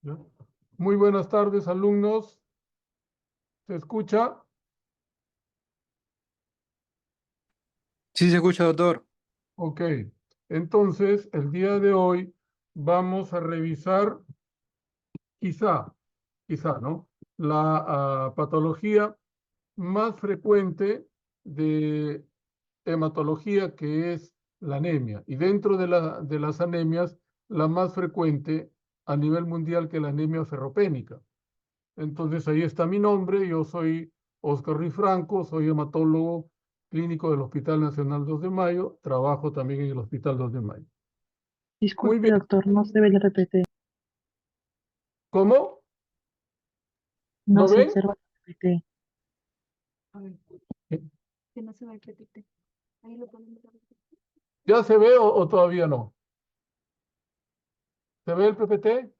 ¿Ya? Muy buenas tardes, alumnos. ¿Se escucha? Sí, se escucha, doctor. Ok. Entonces, el día de hoy vamos a revisar, quizá, ¿no? La patología más frecuente de hematología, que es la anemia. Y dentro de las anemias, la más frecuente a nivel mundial, que es la anemia ferropénica. Entonces ahí está mi nombre, yo soy Oscar Ruiz Franco, soy hematólogo clínico del Hospital Nacional 2 de Mayo, trabajo también en el Hospital 2 de Mayo. Muy Disculpe, bien, doctor, no se ve el RPT. ¿cómo? No ¿No se ven? observa el RPT. A ver, que no se va el PPT. Ahí lo ponemos a ver. ¿Ya se ve o todavía no? ¿Se ve el PPT?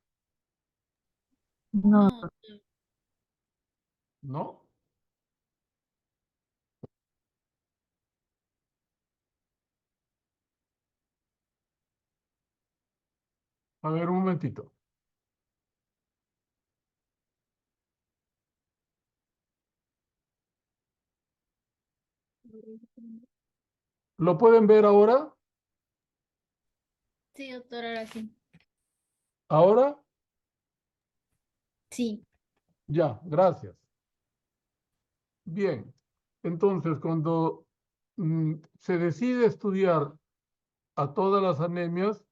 No, No, ¿No? A ver, un momentito. ¿Lo pueden ver ahora? sí, doctor, ahora sí. ¿Ahora? Sí. Ya, gracias. Bien, entonces cuando se decide estudiar a todas las anemias,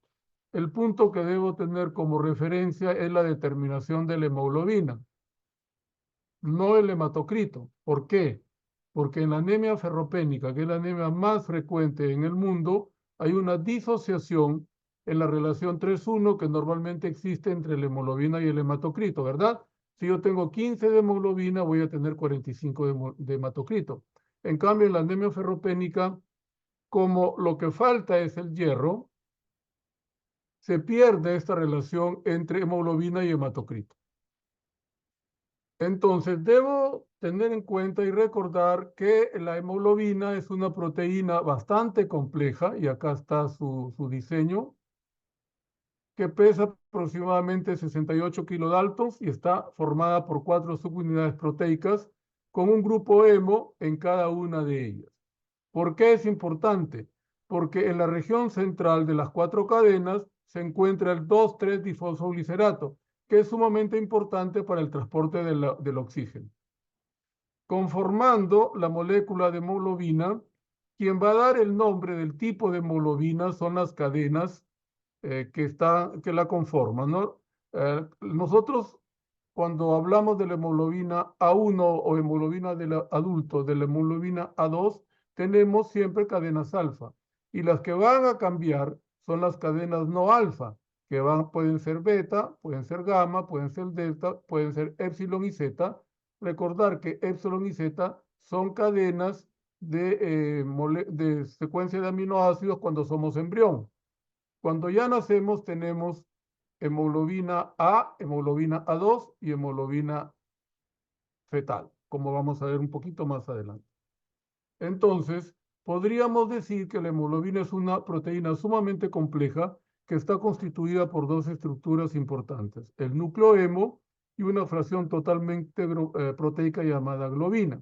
el punto que debo tener como referencia es la determinación de la hemoglobina, no el hematocrito. ¿Por qué? Porque en la anemia ferropénica, que es la anemia más frecuente en el mundo, hay una disociación en la relación 3:1 que normalmente existe entre la hemoglobina y el hematocrito, ¿verdad? Si yo tengo 15 de hemoglobina, voy a tener 45 de hematocrito. En cambio, en la anemia ferropénica, como lo que falta es el hierro, se pierde esta relación entre hemoglobina y hematocrito. Entonces, debo tener en cuenta y recordar que la hemoglobina es una proteína bastante compleja, y acá está su diseño, que pesa aproximadamente 68 kilodaltons y está formada por 4 subunidades proteicas con un grupo hemo en cada una de ellas. ¿Por qué es importante? Porque en la región central de las 4 cadenas se encuentra el 2,3-difosfoglicerato, que es sumamente importante para el transporte del oxígeno. Conformando la molécula de hemoglobina, quien va a dar el nombre del tipo de hemoglobina son las cadenas que la conforman, ¿no? Nosotros, cuando hablamos de la hemoglobina A1 o hemoglobina del adulto, de la hemoglobina A2, tenemos siempre cadenas alfa. Y las que van a cambiar son las cadenas no alfa, que pueden ser beta, pueden ser gamma, pueden ser delta, pueden ser epsilon y zeta. Recordar que epsilon y zeta son cadenas de secuencia de aminoácidos cuando somos embrión. Cuando ya nacemos tenemos hemoglobina A, hemoglobina A2 y hemoglobina fetal, como vamos a ver un poquito más adelante. Entonces, podríamos decir que la hemoglobina es una proteína sumamente compleja que está constituida por dos estructuras importantes, el núcleo hemo y una fracción totalmente proteica llamada globina.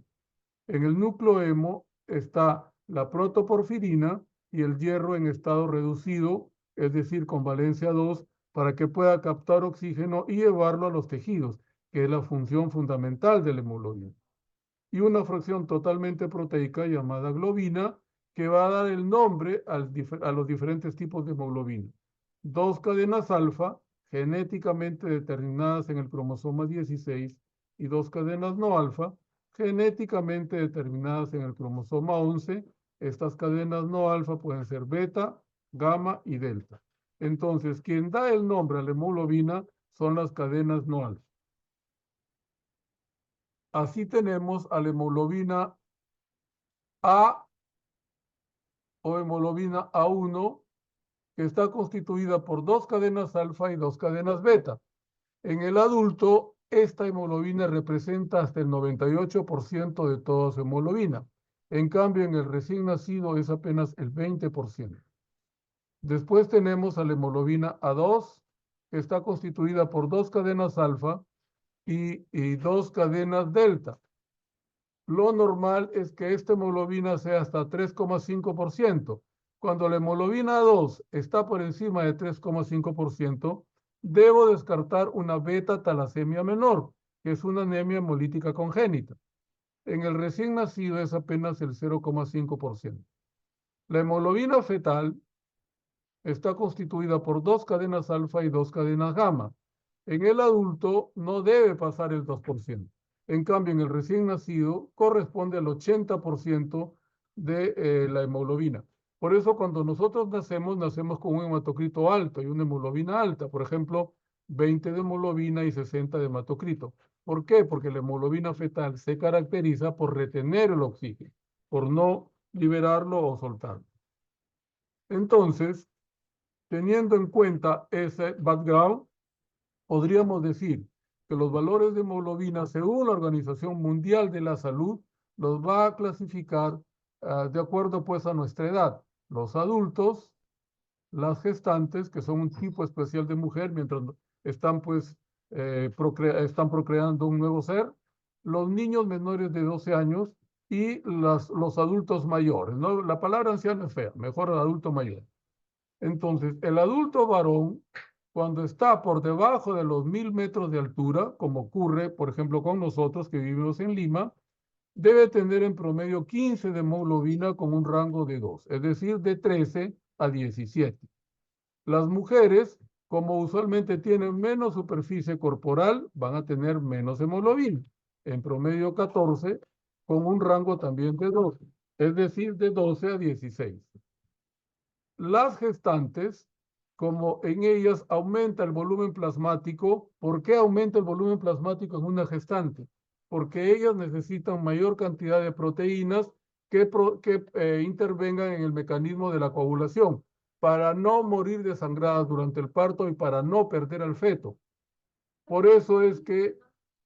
En el núcleo hemo está la protoporfirina y el hierro en estado reducido, es decir, con valencia 2, para que pueda captar oxígeno y llevarlo a los tejidos, que es la función fundamental de la hemoglobina. Y una fracción totalmente proteica llamada globina, que va a dar el nombre a los diferentes tipos de hemoglobina. Dos cadenas alfa, genéticamente determinadas en el cromosoma 16, y dos cadenas no alfa, genéticamente determinadas en el cromosoma 11. Estas cadenas no alfa pueden ser beta, gamma y delta. Entonces, quien da el nombre a la hemoglobina son las cadenas no alfa. Así tenemos a la hemoglobina A o hemoglobina A1, que está constituida por dos cadenas alfa y dos cadenas beta. En el adulto, esta hemoglobina representa hasta el 98% de toda su hemoglobina. En cambio, en el recién nacido es apenas el 20%. Después tenemos a la hemoglobina A2, que está constituida por 2 cadenas alfa y 2 cadenas delta. Lo normal es que esta hemoglobina sea hasta 3,5%. Cuando la hemoglobina 2 está por encima de 3,5%, debo descartar una beta-talasemia menor, que es una anemia hemolítica congénita. En el recién nacido es apenas el 0,5%. La hemoglobina fetal está constituida por 2 cadenas alfa y 2 cadenas gamma. En el adulto no debe pasar el 2%. En cambio, en el recién nacido corresponde al 80% de la hemoglobina. Por eso, cuando nosotros nacemos con un hematocrito alto y una hemoglobina alta. Por ejemplo, 20 de hemoglobina y 60 de hematocrito. ¿Por qué? Porque la hemoglobina fetal se caracteriza por retener el oxígeno, por no liberarlo o soltarlo. Entonces, teniendo en cuenta ese background, podríamos decir que los valores de hemoglobina, según la Organización Mundial de la Salud, los va a clasificar de acuerdo pues a nuestra edad. Los adultos, las gestantes, que son un tipo especial de mujer, mientras están pues están procreando un nuevo ser, los niños menores de 12 años y los adultos mayores, ¿no? La palabra anciano es fea, mejor el adulto mayor. Entonces, el adulto varón, cuando está por debajo de los 1000 metros de altura, como ocurre, por ejemplo, con nosotros que vivimos en Lima, debe tener en promedio 15 de hemoglobina con un rango de 2, es decir, de 13 a 17. Las mujeres, como usualmente tienen menos superficie corporal, van a tener menos hemoglobina, en promedio 14, con un rango también de 12, es decir, de 12 a 16. Las gestantes, como en ellas aumenta el volumen plasmático, ¿por qué aumenta el volumen plasmático en una gestante? Porque ellas necesitan mayor cantidad de proteínas que intervengan en el mecanismo de la coagulación, para no morir desangradas durante el parto y para no perder al feto. Por eso es que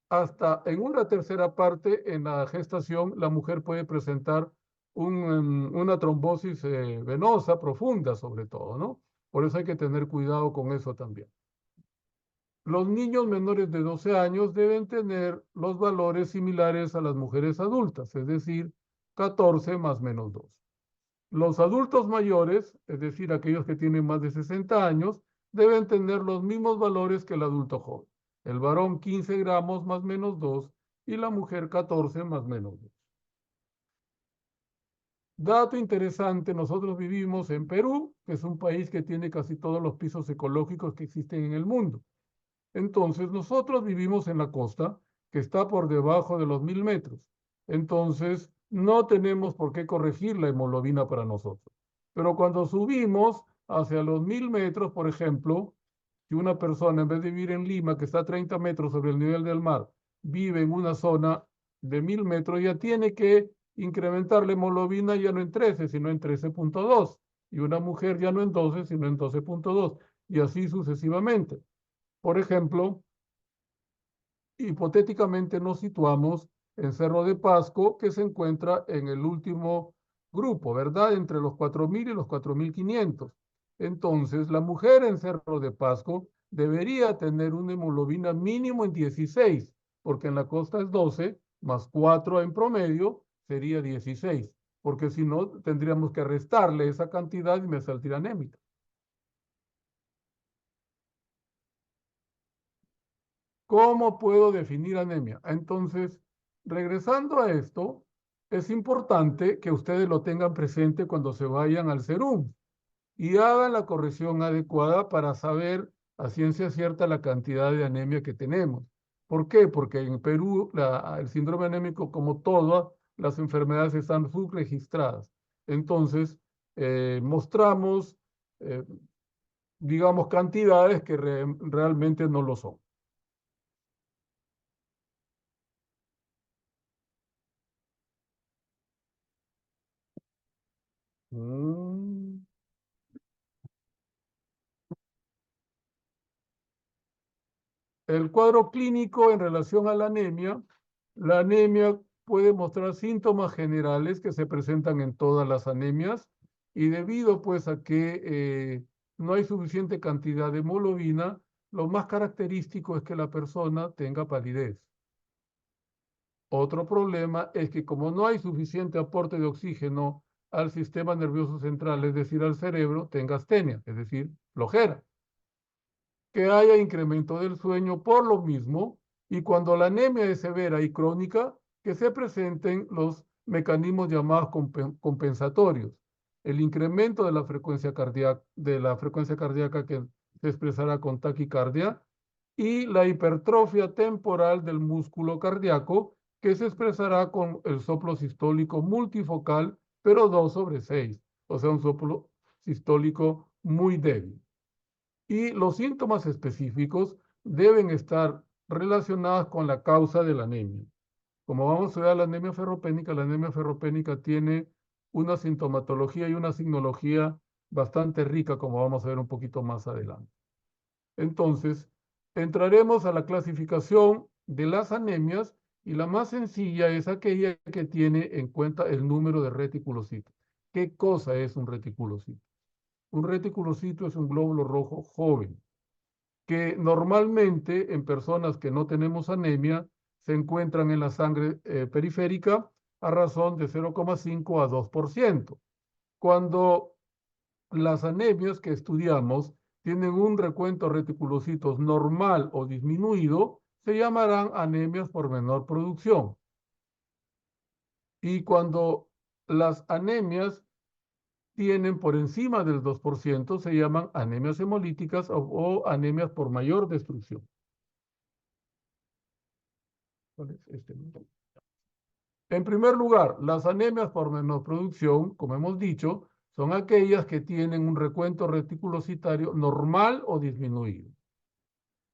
hasta en una tercera parte en la gestación la mujer puede presentar una trombosis venosa profunda sobre todo, ¿no? Por eso hay que tener cuidado con eso también. Los niños menores de 12 años deben tener los valores similares a las mujeres adultas, es decir, 14 más menos 2. Los adultos mayores, es decir, aquellos que tienen más de 60 años, deben tener los mismos valores que el adulto joven. El varón 15 gramos más menos 2 y la mujer 14 más menos 2. Dato interesante, nosotros vivimos en Perú, que es un país que tiene casi todos los pisos ecológicos que existen en el mundo. Entonces, nosotros vivimos en la costa, que está por debajo de los 1000 metros. Entonces, no tenemos por qué corregir la hemoglobina para nosotros. Pero cuando subimos hacia los 1000 metros, por ejemplo, si una persona en vez de vivir en Lima, que está a 30 metros sobre el nivel del mar, vive en una zona de 1000 metros, ya tiene que incrementar la hemoglobina ya no en 13, sino en 13,2. Y una mujer ya no en 12, sino en 12,2. Y así sucesivamente. Por ejemplo, hipotéticamente nos situamos en Cerro de Pasco, que se encuentra en el último grupo, ¿verdad? Entre los 4000 y los 4500. Entonces, la mujer en Cerro de Pasco debería tener una hemoglobina mínimo en 16, porque en la costa es 12, más 4 en promedio, sería 16, porque si no, tendríamos que restarle esa cantidad y me saldría anémica. ¿Cómo puedo definir anemia? Entonces, regresando a esto, es importante que ustedes lo tengan presente cuando se vayan al SERUM y hagan la corrección adecuada para saber a ciencia cierta la cantidad de anemia que tenemos. ¿Por qué? Porque en Perú el síndrome anémico, como todas las enfermedades, están subregistradas. Entonces, mostramos, eh, digamos, cantidades que realmente no lo son. Mm. El cuadro clínico en relación a la anemia puede mostrar síntomas generales que se presentan en todas las anemias y debido pues a que no hay suficiente cantidad de hemoglobina, lo más característico es que la persona tenga palidez. Otro problema es que como no hay suficiente aporte de oxígeno al sistema nervioso central, es decir, al cerebro, tenga astenia, es decir, flojera. Que haya incremento del sueño por lo mismo, y cuando la anemia es severa y crónica, que se presenten los mecanismos llamados compensatorios. El incremento de la frecuencia cardíaca que se expresará con taquicardia y la hipertrofia temporal del músculo cardíaco que se expresará con el soplo sistólico multifocal, pero 2/6, o sea, un soplo sistólico muy débil. Y los síntomas específicos deben estar relacionados con la causa de la anemia. Como vamos a ver la anemia ferropénica tiene una sintomatología y una signología bastante rica, como vamos a ver un poquito más adelante. Entonces, entraremos a la clasificación de las anemias y la más sencilla es aquella que tiene en cuenta el número de reticulocitos. ¿Qué cosa es un reticulocito? Un reticulocito es un glóbulo rojo joven que normalmente en personas que no tenemos anemia se encuentran en la sangre periférica a razón de 0,5 a 2%. Cuando las anemias que estudiamos tienen un recuento de reticulocitos normal o disminuido, se llamarán anemias por menor producción. Y cuando las anemias tienen por encima del 2%, se llaman anemias hemolíticas o anemias por mayor destrucción. ¿Cuál es este? En primer lugar, las anemias por menor producción, como hemos dicho, son aquellas que tienen un recuento reticulocitario normal o disminuido.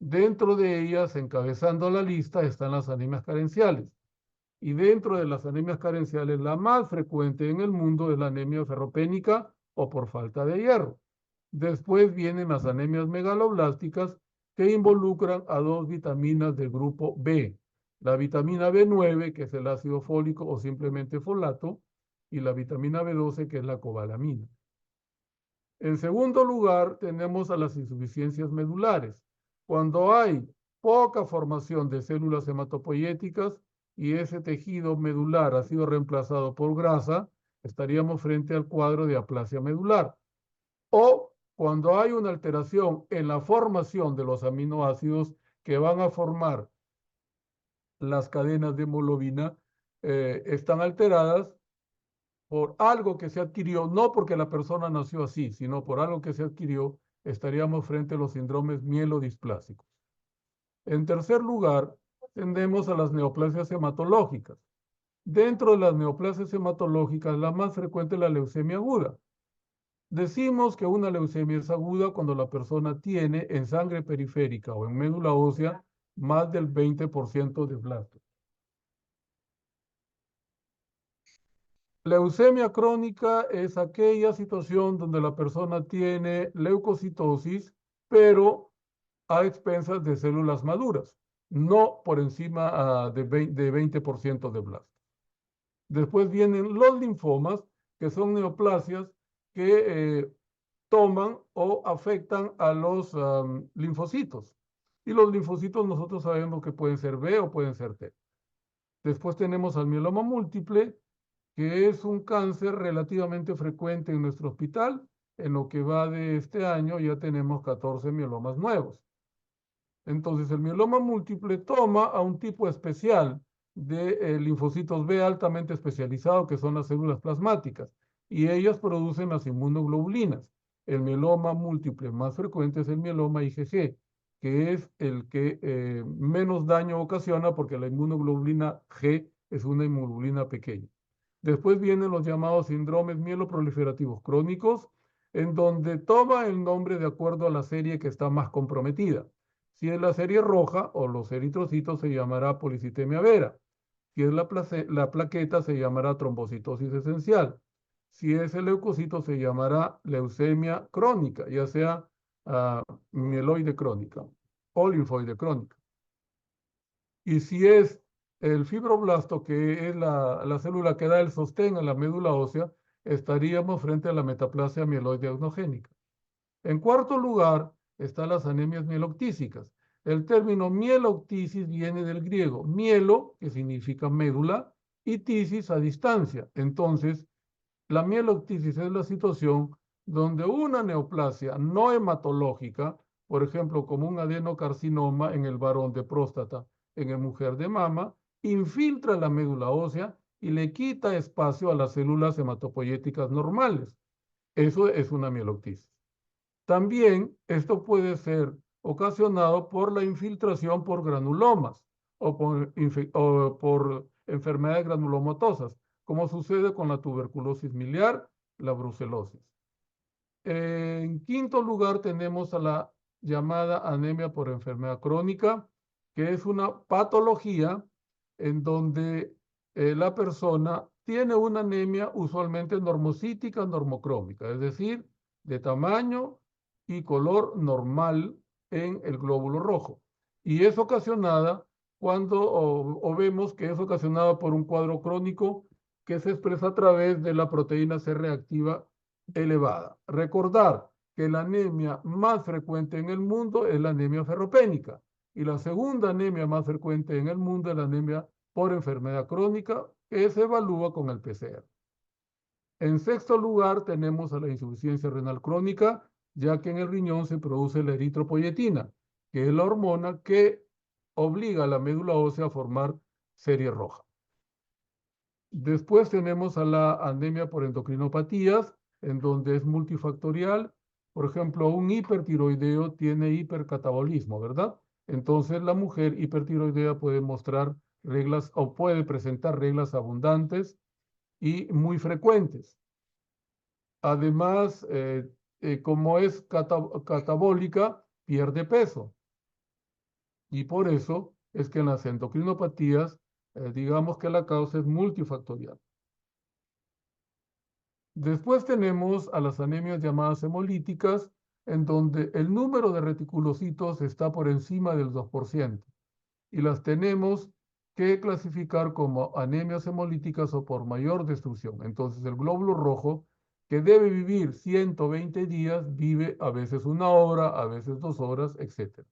Dentro de ellas, encabezando la lista, están las anemias carenciales. Y dentro de las anemias carenciales, la más frecuente en el mundo es la anemia ferropénica o por falta de hierro. Después vienen las anemias megaloblásticas que involucran a 2 vitaminas del grupo B. La vitamina B9, que es el ácido fólico o simplemente folato, y la vitamina B12, que es la cobalamina. En segundo lugar, tenemos a las insuficiencias medulares. Cuando hay poca formación de células hematopoyéticas y ese tejido medular ha sido reemplazado por grasa, estaríamos frente al cuadro de aplasia medular. O cuando hay una alteración en la formación de los aminoácidos que van a formar las cadenas de hemoglobina, están alteradas por algo que se adquirió, no porque la persona nació así, sino por algo que se adquirió, estaríamos frente a los síndromes mielodisplásicos. En tercer lugar, tendemos a las neoplasias hematológicas. Dentro de las neoplasias hematológicas, la más frecuente es la leucemia aguda. Decimos que una leucemia es aguda cuando la persona tiene en sangre periférica o en médula ósea más del 20% de blastos. Leucemia crónica es aquella situación donde la persona tiene leucocitosis, pero a expensas de células maduras, no por encima de 20% de blastos. Después vienen los linfomas, que son neoplasias que toman o afectan a los linfocitos. Y los linfocitos nosotros sabemos que pueden ser B o pueden ser T. Después tenemos al mieloma múltiple, que es un cáncer relativamente frecuente en nuestro hospital. En lo que va de este año ya tenemos 14 mielomas nuevos. Entonces el mieloma múltiple toma a un tipo especial de linfocitos B altamente especializados, que son las células plasmáticas, y ellas producen las inmunoglobulinas. El mieloma múltiple más frecuente es el mieloma IgG, que es el que menos daño ocasiona porque la inmunoglobulina G es una inmunoglobulina pequeña. Después vienen los llamados síndromes mieloproliferativos crónicos, en donde toma el nombre de acuerdo a la serie que está más comprometida. Si es la serie roja o los eritrocitos, se llamará policitemia vera. Si es la plaqueta, se llamará trombocitosis esencial. Si es el leucocito, se llamará leucemia crónica, ya sea mieloide crónica o linfoide crónica. Y si es el fibroblasto, que es la célula que da el sostén a la médula ósea, estaríamos frente a la metaplasia mieloide adenogénica. En cuarto lugar, están las anemias mieloctísicas. El término mieloctisis viene del griego mielo, que significa médula, y tisis a distancia. Entonces, la mieloctisis es la situación donde una neoplasia no hematológica, por ejemplo, como un adenocarcinoma en el varón de próstata, en el mujer de mama, infiltra la médula ósea y le quita espacio a las células hematopoyéticas normales. Eso es una mieloctisis. También esto puede ser ocasionado por la infiltración por granulomas o por enfermedades granulomatosas, como sucede con la tuberculosis miliar, la brucelosis. En quinto lugar tenemos a la llamada anemia por enfermedad crónica, que es una patología en donde la persona tiene una anemia usualmente normocítica, normocrómica, es decir, de tamaño y color normal en el glóbulo rojo. Y es ocasionada o vemos que es ocasionada por un cuadro crónico que se expresa a través de la proteína C reactiva elevada. Recordar que la anemia más frecuente en el mundo es la anemia ferropénica y la segunda anemia más frecuente en el mundo es la anemia por enfermedad crónica que se evalúa con el PCR. En sexto lugar tenemos a la insuficiencia renal crónica, ya que en el riñón se produce la eritropoyetina, que es la hormona que obliga a la médula ósea a formar serie roja. Después tenemos a la anemia por endocrinopatías, en donde es multifactorial. Por ejemplo, un hipertiroideo tiene hipercatabolismo, ¿verdad? Entonces, la mujer hipertiroidea puede mostrar reglas o puede presentar reglas abundantes y muy frecuentes. Además, como es catabólica, pierde peso. Y por eso es que en las endocrinopatías, digamos que la causa es multifactorial. Después tenemos a las anemias llamadas hemolíticas, en donde el número de reticulocitos está por encima del 2%. Y las tenemos que clasificar como anemias hemolíticas o por mayor destrucción. Entonces, el glóbulo rojo, que debe vivir 120 días, vive a veces 1 hora, a veces 2 horas, etc.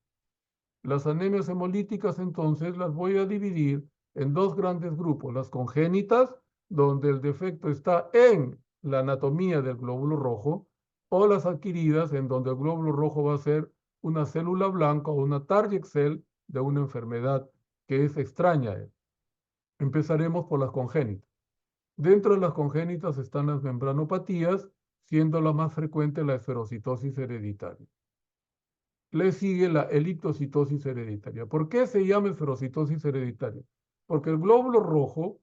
Las anemias hemolíticas, entonces, las voy a dividir en dos grandes grupos. Las congénitas, donde el defecto está en la anatomía del glóbulo rojo, o las adquiridas, en donde el glóbulo rojo va a ser una célula blanca o una target cell de una enfermedad que es extraña a él. Empezaremos por las congénitas. Dentro de las congénitas están las membranopatías, siendo la más frecuente la esferocitosis hereditaria. Le sigue la eliptocitosis hereditaria. ¿Por qué se llama esferocitosis hereditaria? Porque el glóbulo rojo,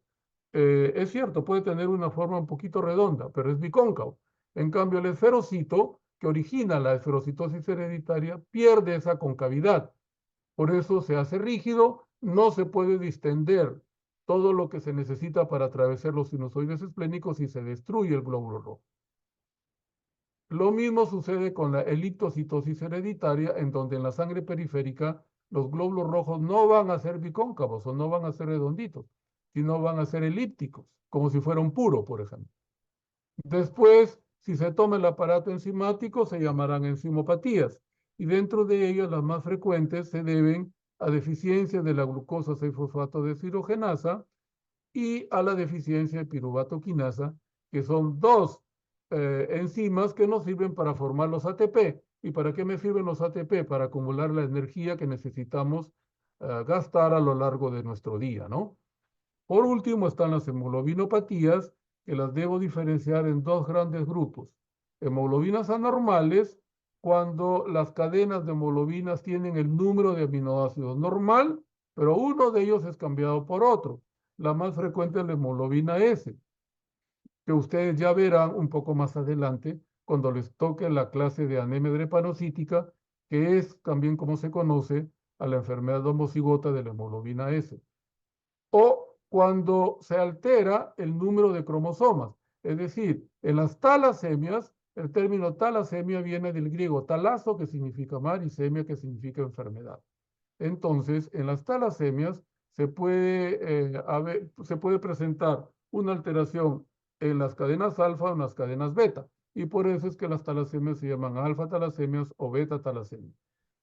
es cierto, puede tener una forma un poquito redonda, pero es bicóncavo. En cambio, el esferocito, que origina la esferocitosis hereditaria, pierde esa concavidad. Por eso se hace rígido, no se puede distender todo lo que se necesita para atravesar los sinusoides esplénicos y se destruye el glóbulo rojo. Lo mismo sucede con la eliptocitosis hereditaria, en donde en la sangre periférica los glóbulos rojos no van a ser bicóncavos o no van a ser redonditos, sino van a ser elípticos, como si fuera un puro, por ejemplo. Después, si se toma el aparato enzimático, se llamarán enzimopatías, y dentro de ellas las más frecuentes se deben a deficiencia de la glucosa 6-fosfato deshidrogenasa y a la deficiencia de piruvato quinasa, que son dos enzimas que nos sirven para formar los ATP. ¿Y para qué me sirven los ATP? Para acumular la energía que necesitamos gastar a lo largo de nuestro día, ¿no? Por último están las hemoglobinopatías, que las debo diferenciar en dos grandes grupos. Hemoglobinas anormales, cuando las cadenas de hemoglobinas tienen el número de aminoácidos normal, pero uno de ellos es cambiado por otro. La más frecuente es la hemoglobina S, que ustedes ya verán un poco más adelante cuando les toque la clase de anemia drepanocítica, que es también como se conoce a la enfermedad homocigota de la hemoglobina S. O cuando se altera el número de cromosomas, es decir, en las talasemias, el término talasemia viene del griego talazo, que significa mar, y semia, que significa enfermedad. Entonces, en las talasemias se puede presentar una alteración en las cadenas alfa o en las cadenas beta. y por eso es que las talasemias se llaman alfa-talasemias o beta-talasemias.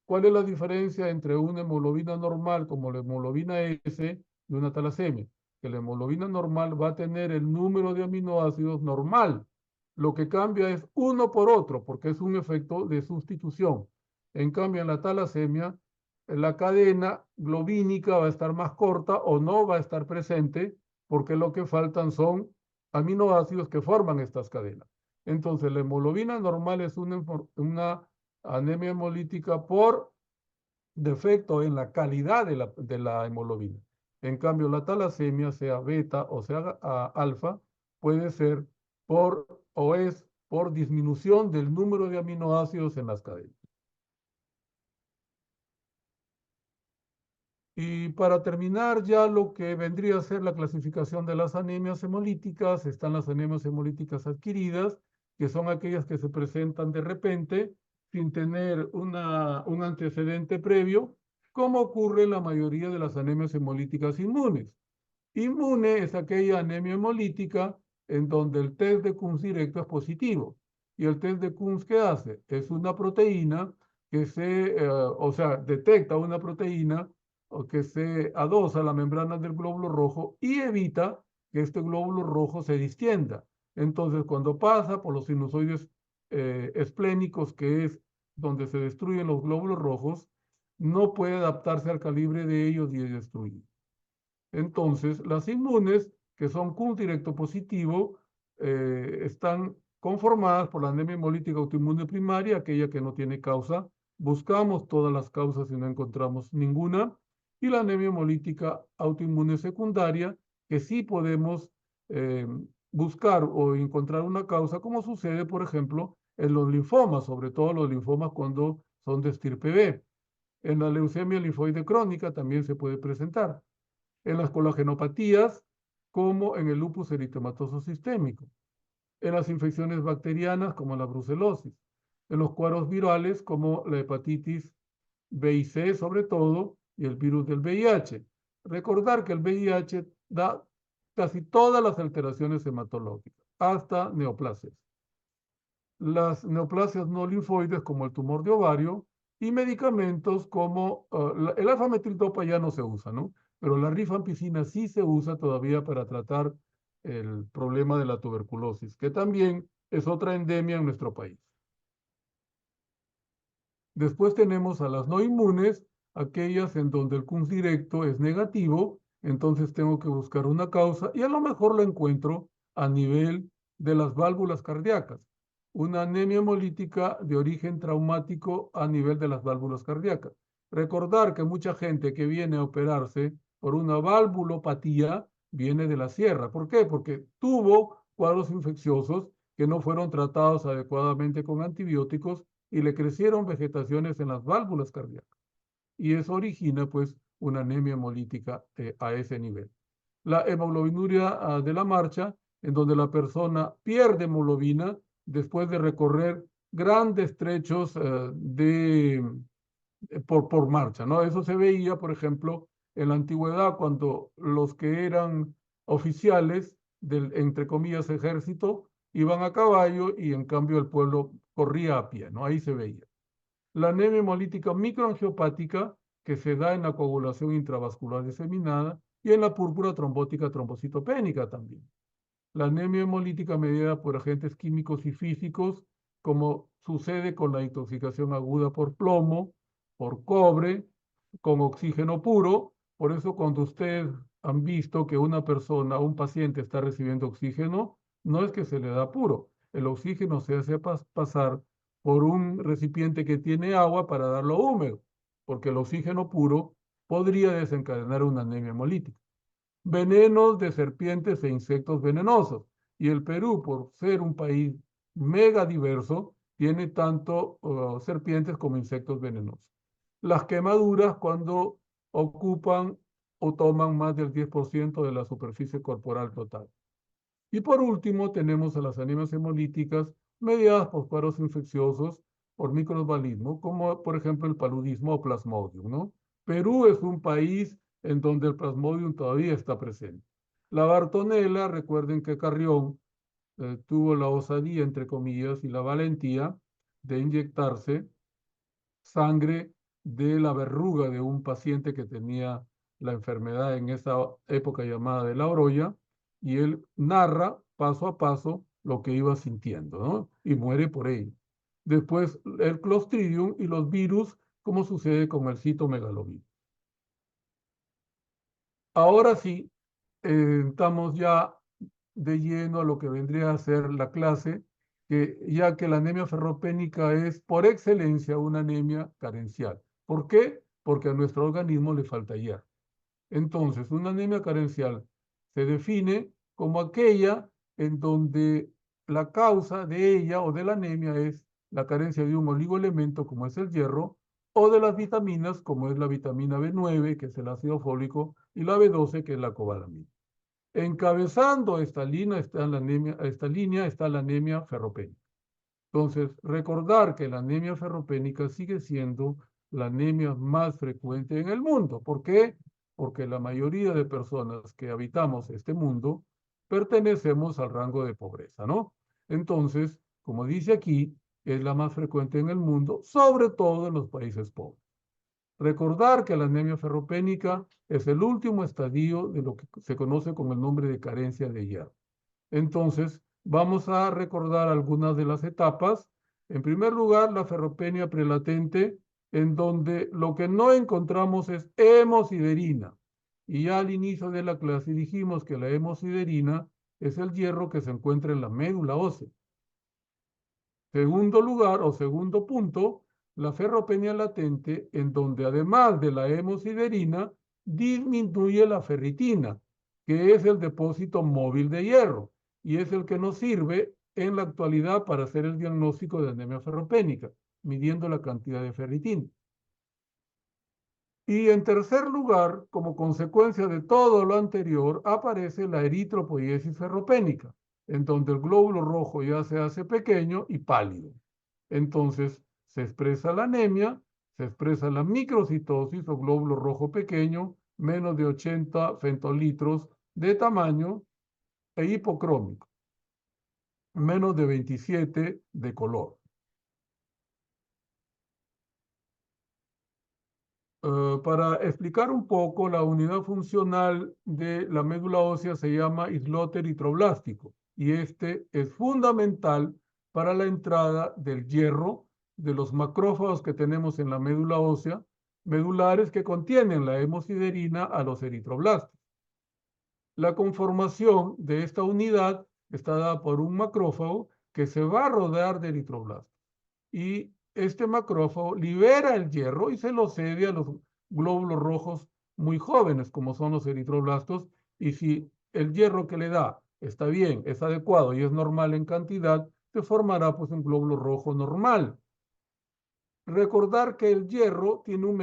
¿Cuál es la diferencia entre una hemoglobina normal como la hemoglobina S y una talasemia? Que la hemoglobina normal va a tener el número de aminoácidos normal. Lo que cambia es uno por otro, porque es un efecto de sustitución. En cambio, en la talasemia, la cadena globínica va a estar más corta o no va a estar presente, porque lo que faltan son aminoácidos que forman estas cadenas. Entonces, la hemoglobina normal es una anemia hemolítica por defecto en la calidad de la hemoglobina. En cambio, la talasemia, sea beta o sea alfa, puede ser es por disminución del número de aminoácidos en las cadenas. Y para terminar ya lo que vendría a ser la clasificación de las anemias hemolíticas, están las anemias hemolíticas adquiridas, que son aquellas que se presentan de repente sin tener un antecedente previo, como ocurre en la mayoría de las anemias hemolíticas inmunes. Inmune es aquella anemia hemolítica en donde el test de Kunz directo es positivo. ¿Y el test de Kunz qué hace? Es una proteína que detecta una proteína o que se adosa a la membrana del glóbulo rojo y evita que este glóbulo rojo se distienda. Entonces, cuando pasa por los sinusoides esplénicos, que es donde se destruyen los glóbulos rojos, no puede adaptarse al calibre de ellos y es destruido. Entonces, las inmunes, que son Kunz directo positivo, están conformadas por la anemia hemolítica autoinmune primaria, aquella que no tiene causa. Buscamos todas las causas y no encontramos ninguna. Y la anemia hemolítica autoinmune secundaria, que sí podemos buscar o encontrar una causa, como sucede, por ejemplo, en los linfomas, sobre todo los linfomas cuando son de estirpe B. En la leucemia linfoide crónica también se puede presentar. En las colagenopatías, como en el lupus eritematoso sistémico. En las infecciones bacterianas, como la brucelosis. En los cuadros virales, como la hepatitis B y C, sobre todo, y el virus del VIH. Recordar que el VIH da casi todas las alteraciones hematológicas, hasta neoplasias. Las neoplasias no linfoides, como el tumor de ovario, y medicamentos como el alfa-metildopa ya no se usa, ¿no? Pero la rifampicina sí se usa todavía para tratar el problema de la tuberculosis, que también es otra endemia en nuestro país. Después tenemos a las no inmunes, aquellas en donde el Kunz directo es negativo, entonces tengo que buscar una causa y a lo mejor lo encuentro a nivel de las válvulas cardíacas. Una anemia hemolítica de origen traumático a nivel de las válvulas cardíacas. Recordar que mucha gente que viene a operarse por una valvulopatía viene de la sierra. ¿Por qué? Porque tuvo cuadros infecciosos que no fueron tratados adecuadamente con antibióticos y le crecieron vegetaciones en las válvulas cardíacas. Y eso origina, pues, una anemia hemolítica a ese nivel. La hemoglobinuria de la marcha, en donde la persona pierde hemoglobina después de recorrer grandes trechos por marcha, ¿no? Eso se veía, por ejemplo, en la antigüedad, cuando los que eran oficiales del, entre comillas, ejército, iban a caballo y en cambio el pueblo corría a pie, ¿no? Ahí se veía. La anemia hemolítica microangiopática, que se da en la coagulación intravascular diseminada y en la púrpura trombótica trombocitopénica también. La anemia hemolítica mediada por agentes químicos y físicos, como sucede con la intoxicación aguda por plomo, por cobre, con oxígeno puro. Por eso cuando ustedes han visto que una persona, un paciente está recibiendo oxígeno, no es que se le da puro. El oxígeno se hace pasar por un recipiente que tiene agua para darlo húmedo, porque el oxígeno puro podría desencadenar una anemia hemolítica. Venenos de serpientes e insectos venenosos. Y el Perú, por ser un país mega diverso, tiene tanto serpientes como insectos venenosos. Las quemaduras cuando ocupan o toman más del 10% de la superficie corporal total. Y por último, tenemos a las anemias hemolíticas mediadas por cuadros infecciosos por microorganismos, como por ejemplo el paludismo o plasmodium, ¿no? Perú es un país en donde el plasmodium todavía está presente. La bartonela, recuerden que Carrión tuvo la osadía, entre comillas, y la valentía de inyectarse sangre de la verruga de un paciente que tenía la enfermedad en esa época llamada de la orolla, y él narra paso a paso lo que iba sintiendo, ¿no? Y muere por ello. Después el Clostridium y los virus, como sucede con el citomegalovirus. Ahora sí, estamos ya de lleno a lo que vendría a ser la clase, que ya que la anemia ferropénica es por excelencia una anemia carencial. ¿Por qué? Porque a nuestro organismo le falta hierro. Entonces, una anemia carencial se define como aquella en donde la causa de ella o de la anemia es la carencia de un oligoelemento como es el hierro, o de las vitaminas como es la vitamina B9, que es el ácido fólico, y la B12, que es la cobalamina. Encabezando esta línea está la anemia ferropénica. Entonces, recordar que la anemia ferropénica sigue siendo la anemia más frecuente en el mundo. ¿Por qué? Porque la mayoría de personas que habitamos este mundo pertenecemos al rango de pobreza, ¿no? Entonces, como dice aquí, es la más frecuente en el mundo, sobre todo en los países pobres. Recordar que la anemia ferropénica es el último estadio de lo que se conoce con el nombre de carencia de hierro. Entonces, vamos a recordar algunas de las etapas. En primer lugar, la ferropenia prelatente, en donde lo que no encontramos es hemosiderina. Y ya al inicio de la clase dijimos que la hemosiderina es el hierro que se encuentra en la médula ósea. Segundo lugar o segundo punto, la ferropenia latente, en donde además de la hemosiderina, disminuye la ferritina, que es el depósito móvil de hierro, y es el que nos sirve en la actualidad para hacer el diagnóstico de anemia ferropénica, midiendo la cantidad de ferritina. Y en tercer lugar, como consecuencia de todo lo anterior, aparece la eritropoiesis ferropénica, en donde el glóbulo rojo ya se hace pequeño y pálido. Entonces, se expresa la anemia, se expresa la microcitosis o glóbulo rojo pequeño, menos de 80 femtolitros de tamaño, e hipocrómico, menos de 27 de color. Para explicar un poco, la unidad funcional de la médula ósea se llama islote eritroblástico, y este es fundamental para la entrada del hierro de los macrófagos que tenemos en la médula ósea, medulares que contienen la hemosiderina a los eritroblastos. La conformación de esta unidad está dada por un macrófago que se va a rodear de eritroblastos. Y este macrófago libera el hierro y se lo cede a los glóbulos rojos muy jóvenes, como son los eritroblastos. Y si el hierro que le da está bien, es adecuado y es normal en cantidad, se formará pues un glóbulo rojo normal. Recordar que el hierro tiene un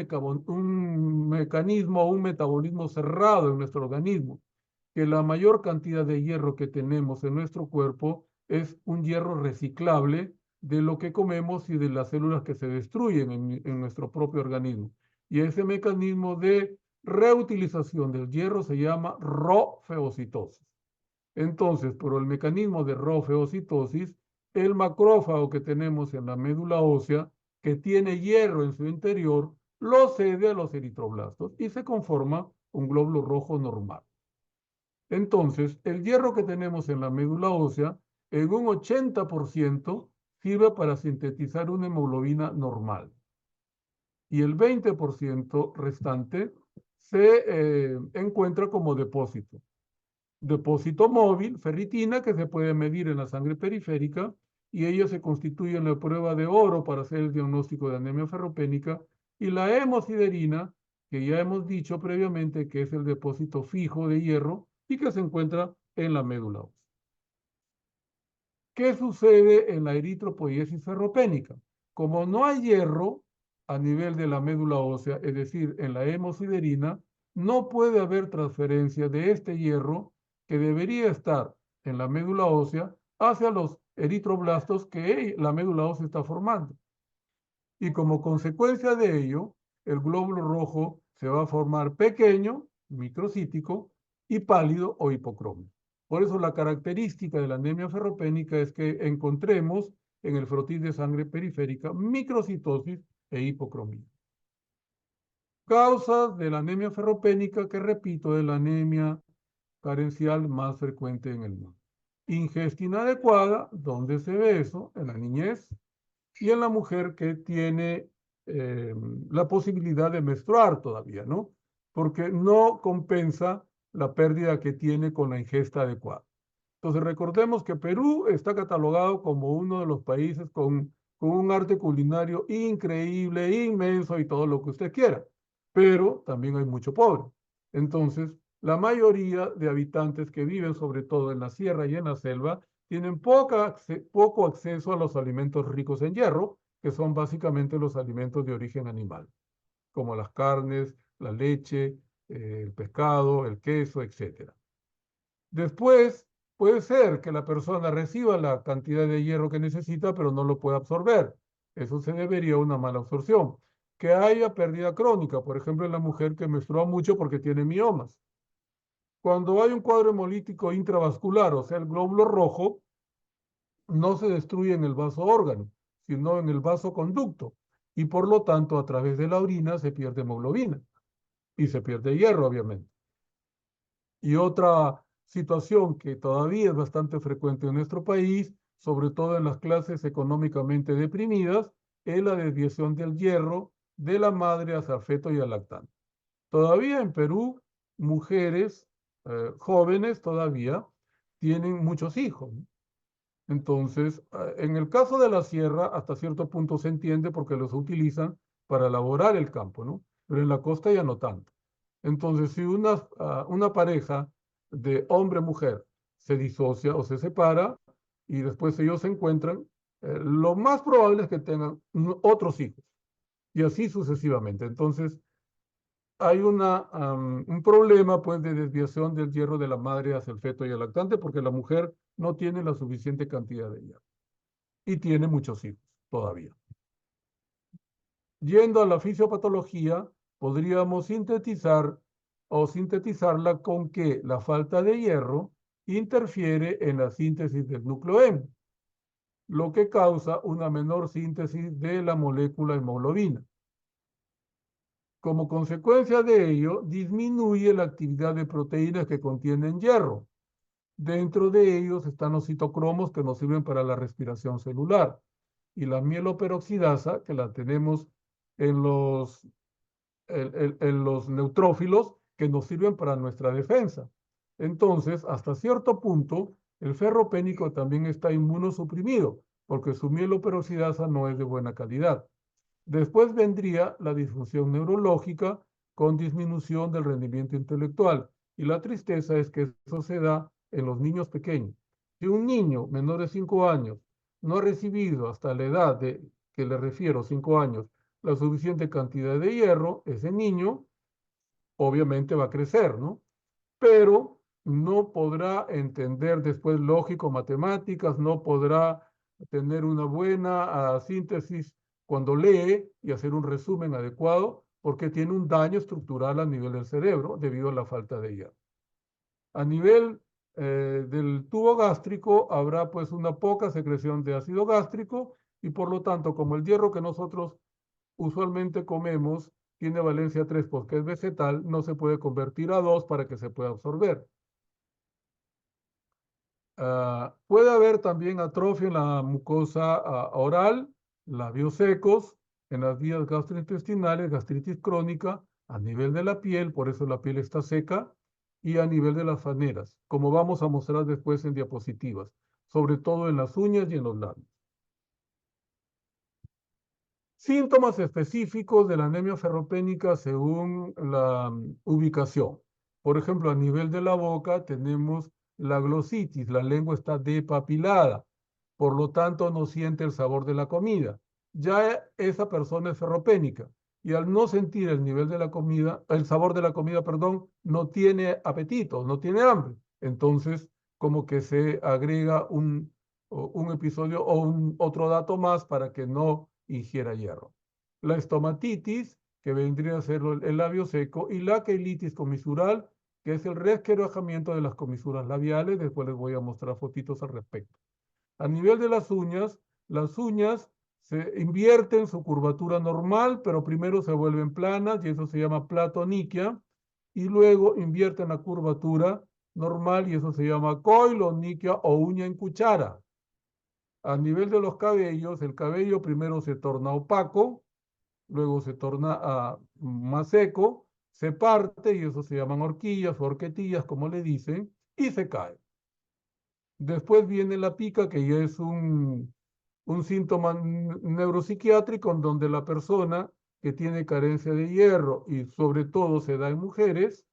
mecanismo o un metabolismo cerrado en nuestro organismo, que la mayor cantidad de hierro que tenemos en nuestro cuerpo es un hierro reciclable de lo que comemos y de las células que se destruyen en nuestro propio organismo. Y ese mecanismo de reutilización del hierro se llama rofeocitosis. Entonces, por el mecanismo de rofeocitosis, el macrófago que tenemos en la médula ósea, que tiene hierro en su interior, lo cede a los eritroblastos y se conforma un glóbulo rojo normal. Entonces, el hierro que tenemos en la médula ósea, en un 80% sirve para sintetizar una hemoglobina normal. Y el 20% restante se encuentra como depósito. Depósito móvil, ferritina, que se puede medir en la sangre periférica, y ello se constituye en la prueba de oro para hacer el diagnóstico de anemia ferropénica, y la hemosiderina, que ya hemos dicho previamente que es el depósito fijo de hierro y que se encuentra en la médula ósea. ¿Qué sucede en la eritropoiesis ferropénica? Como no hay hierro a nivel de la médula ósea, es decir, en la hemosiderina, no puede haber transferencia de este hierro que debería estar en la médula ósea hacia los eritroblastos que la médula ósea está formando. Y como consecuencia de ello, el glóbulo rojo se va a formar pequeño, microcítico, y pálido o hipocrómico. Por eso la característica de la anemia ferropénica es que encontremos en el frotis de sangre periférica microcitosis e hipocromía. Causas de la anemia ferropénica, que repito, es la anemia carencial más frecuente en el mundo. Ingesta inadecuada, ¿dónde se ve eso? En la niñez y en la mujer que tiene la posibilidad de menstruar todavía, ¿no? Porque no compensa la pérdida que tiene con la ingesta adecuada. Entonces recordemos que Perú está catalogado como uno de los países con un arte culinario increíble, inmenso y todo lo que usted quiera, pero también hay mucho pobre. Entonces, la mayoría de habitantes que viven sobre todo en la sierra y en la selva tienen poco acceso a los alimentos ricos en hierro, que son básicamente los alimentos de origen animal, como las carnes, la leche, el pescado, el queso, etc. Después, puede ser que la persona reciba la cantidad de hierro que necesita, pero no lo pueda absorber. Eso se debería a una mala absorción. Que haya pérdida crónica, por ejemplo, en la mujer que menstrua mucho porque tiene miomas. Cuando hay un cuadro hemolítico intravascular, o sea, el glóbulo rojo, no se destruye en el vaso órgano, sino en el vasoconducto. Y por lo tanto, a través de la orina se pierde hemoglobina y se pierde hierro, obviamente. Y otra situación que todavía es bastante frecuente en nuestro país, sobre todo en las clases económicamente deprimidas, es la desviación del hierro de la madre hacia el feto y al lactante. Todavía en Perú, mujeres jóvenes todavía tienen muchos hijos. Entonces, en el caso de la sierra, hasta cierto punto se entiende porque los utilizan para elaborar el campo, ¿no? Pero en la costa ya no tanto. Entonces, si una pareja de hombre-mujer se disocia o se separa y después ellos se encuentran, lo más probable es que tengan otros hijos y así sucesivamente. Entonces, hay un problema pues de desviación del hierro de la madre hacia el feto y el lactante porque la mujer no tiene la suficiente cantidad de hierro y tiene muchos hijos todavía. Yendo a la fisiopatología, podríamos sintetizarla con que la falta de hierro interfiere en la síntesis del núcleo M, lo que causa una menor síntesis de la molécula hemoglobina. Como consecuencia de ello, disminuye la actividad de proteínas que contienen hierro. Dentro de ellos están los citocromos que nos sirven para la respiración celular y la mieloperoxidasa que la tenemos en los neutrófilos que nos sirven para nuestra defensa. Entonces, hasta cierto punto, el ferropénico también está inmunosuprimido porque su mieloperoxidasa no es de buena calidad. Después vendría la disfunción neurológica con disminución del rendimiento intelectual. Y la tristeza es que eso se da en los niños pequeños. Si un niño menor de 5 años no ha recibido hasta la edad que le refiero, 5 años, la suficiente cantidad de hierro, ese niño obviamente va a crecer, ¿no? Pero no podrá entender después lógico, matemáticas, no podrá tener una buena síntesis cuando lee y hacer un resumen adecuado porque tiene un daño estructural a nivel del cerebro debido a la falta de hierro. A nivel del tubo gástrico habrá pues una poca secreción de ácido gástrico y por lo tanto como el hierro que nosotros usualmente comemos tiene valencia 3 porque es vegetal, no se puede convertir a 2 para que se pueda absorber. Puede haber también atrofia en la mucosa oral, labios secos, en las vías gastrointestinales, gastritis crónica, a nivel de la piel, por eso la piel está seca, y a nivel de las faneras, como vamos a mostrar después en diapositivas, sobre todo en las uñas y en los labios. Síntomas específicos de la anemia ferropénica según la ubicación. Por ejemplo, a nivel de la boca tenemos la glositis, la lengua está depapilada, por lo tanto no siente el sabor de la comida. Ya esa persona es ferropénica y al no sentir el nivel de la comida, el sabor de la comida, perdón, no tiene apetito, no tiene hambre. Entonces, como que se agrega un episodio o otro dato más para que no ingiera hierro. La estomatitis, que vendría a ser el labio seco, y la queilitis comisural, que es el resquebrajamiento de las comisuras labiales. Después les voy a mostrar fotitos al respecto. A nivel de las uñas se invierten su curvatura normal, pero primero se vuelven planas y eso se llama platoniquia, y luego invierten la curvatura normal y eso se llama coiloniquia o uña en cuchara. A nivel de los cabellos, el cabello primero se torna opaco, luego se torna más seco, se parte y eso se llaman horquillas o horquetillas, como le dicen, y se cae. Después viene la pica, que ya es un síntoma neuropsiquiátrico en donde la persona que tiene carencia de hierro y sobre todo se da en mujeres,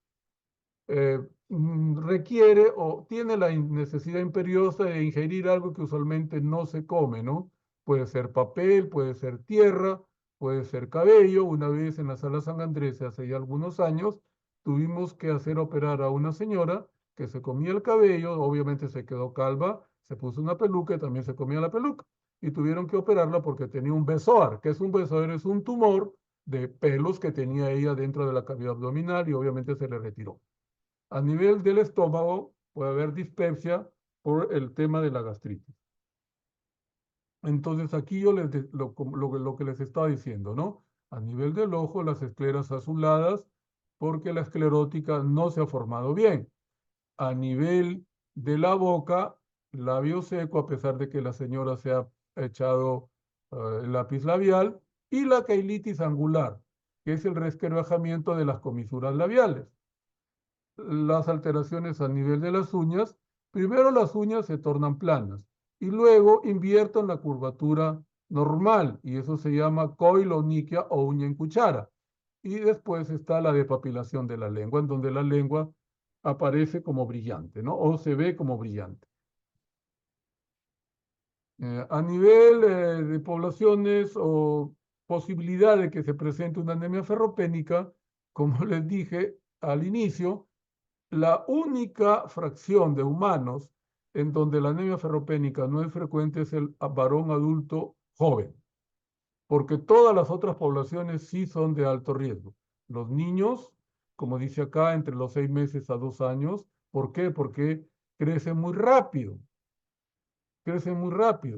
requiere o tiene la necesidad imperiosa de ingerir algo que usualmente no se come, ¿no? Puede ser papel, puede ser tierra, puede ser cabello. Una vez en la sala San Andrés, hace ya algunos años, tuvimos que hacer operar a una señora que se comía el cabello, obviamente se quedó calva, se puso una peluca y también se comía la peluca. Y tuvieron que operarla porque tenía un bezoar. ¿Qué es un bezoar? Es un tumor de pelos que tenía ella dentro de la cavidad abdominal y obviamente se le retiró. A nivel del estómago puede haber dispepsia por el tema de la gastritis. Entonces aquí yo lo que les estaba diciendo, ¿no? A nivel del ojo, las escleras azuladas, porque la esclerótica no se ha formado bien. A nivel de la boca, labio seco, a pesar de que la señora se ha echado el lápiz labial, y la queilitis angular, que es el resquebrajamiento de las comisuras labiales. Las alteraciones a nivel de las uñas, primero las uñas se tornan planas y luego invierten la curvatura normal y eso se llama coiloniquia o uña en cuchara. Y después está la depapilación de la lengua, en donde la lengua aparece como brillante, ¿no? O se ve como brillante. A nivel de poblaciones o posibilidad de que se presente una anemia ferropénica, como les dije al inicio, la única fracción de humanos en donde la anemia ferropénica no es frecuente es el varón adulto joven, porque todas las otras poblaciones sí son de alto riesgo. Los niños, como dice acá, entre los 6 meses a 2 años. ¿Por qué? Porque crecen muy rápido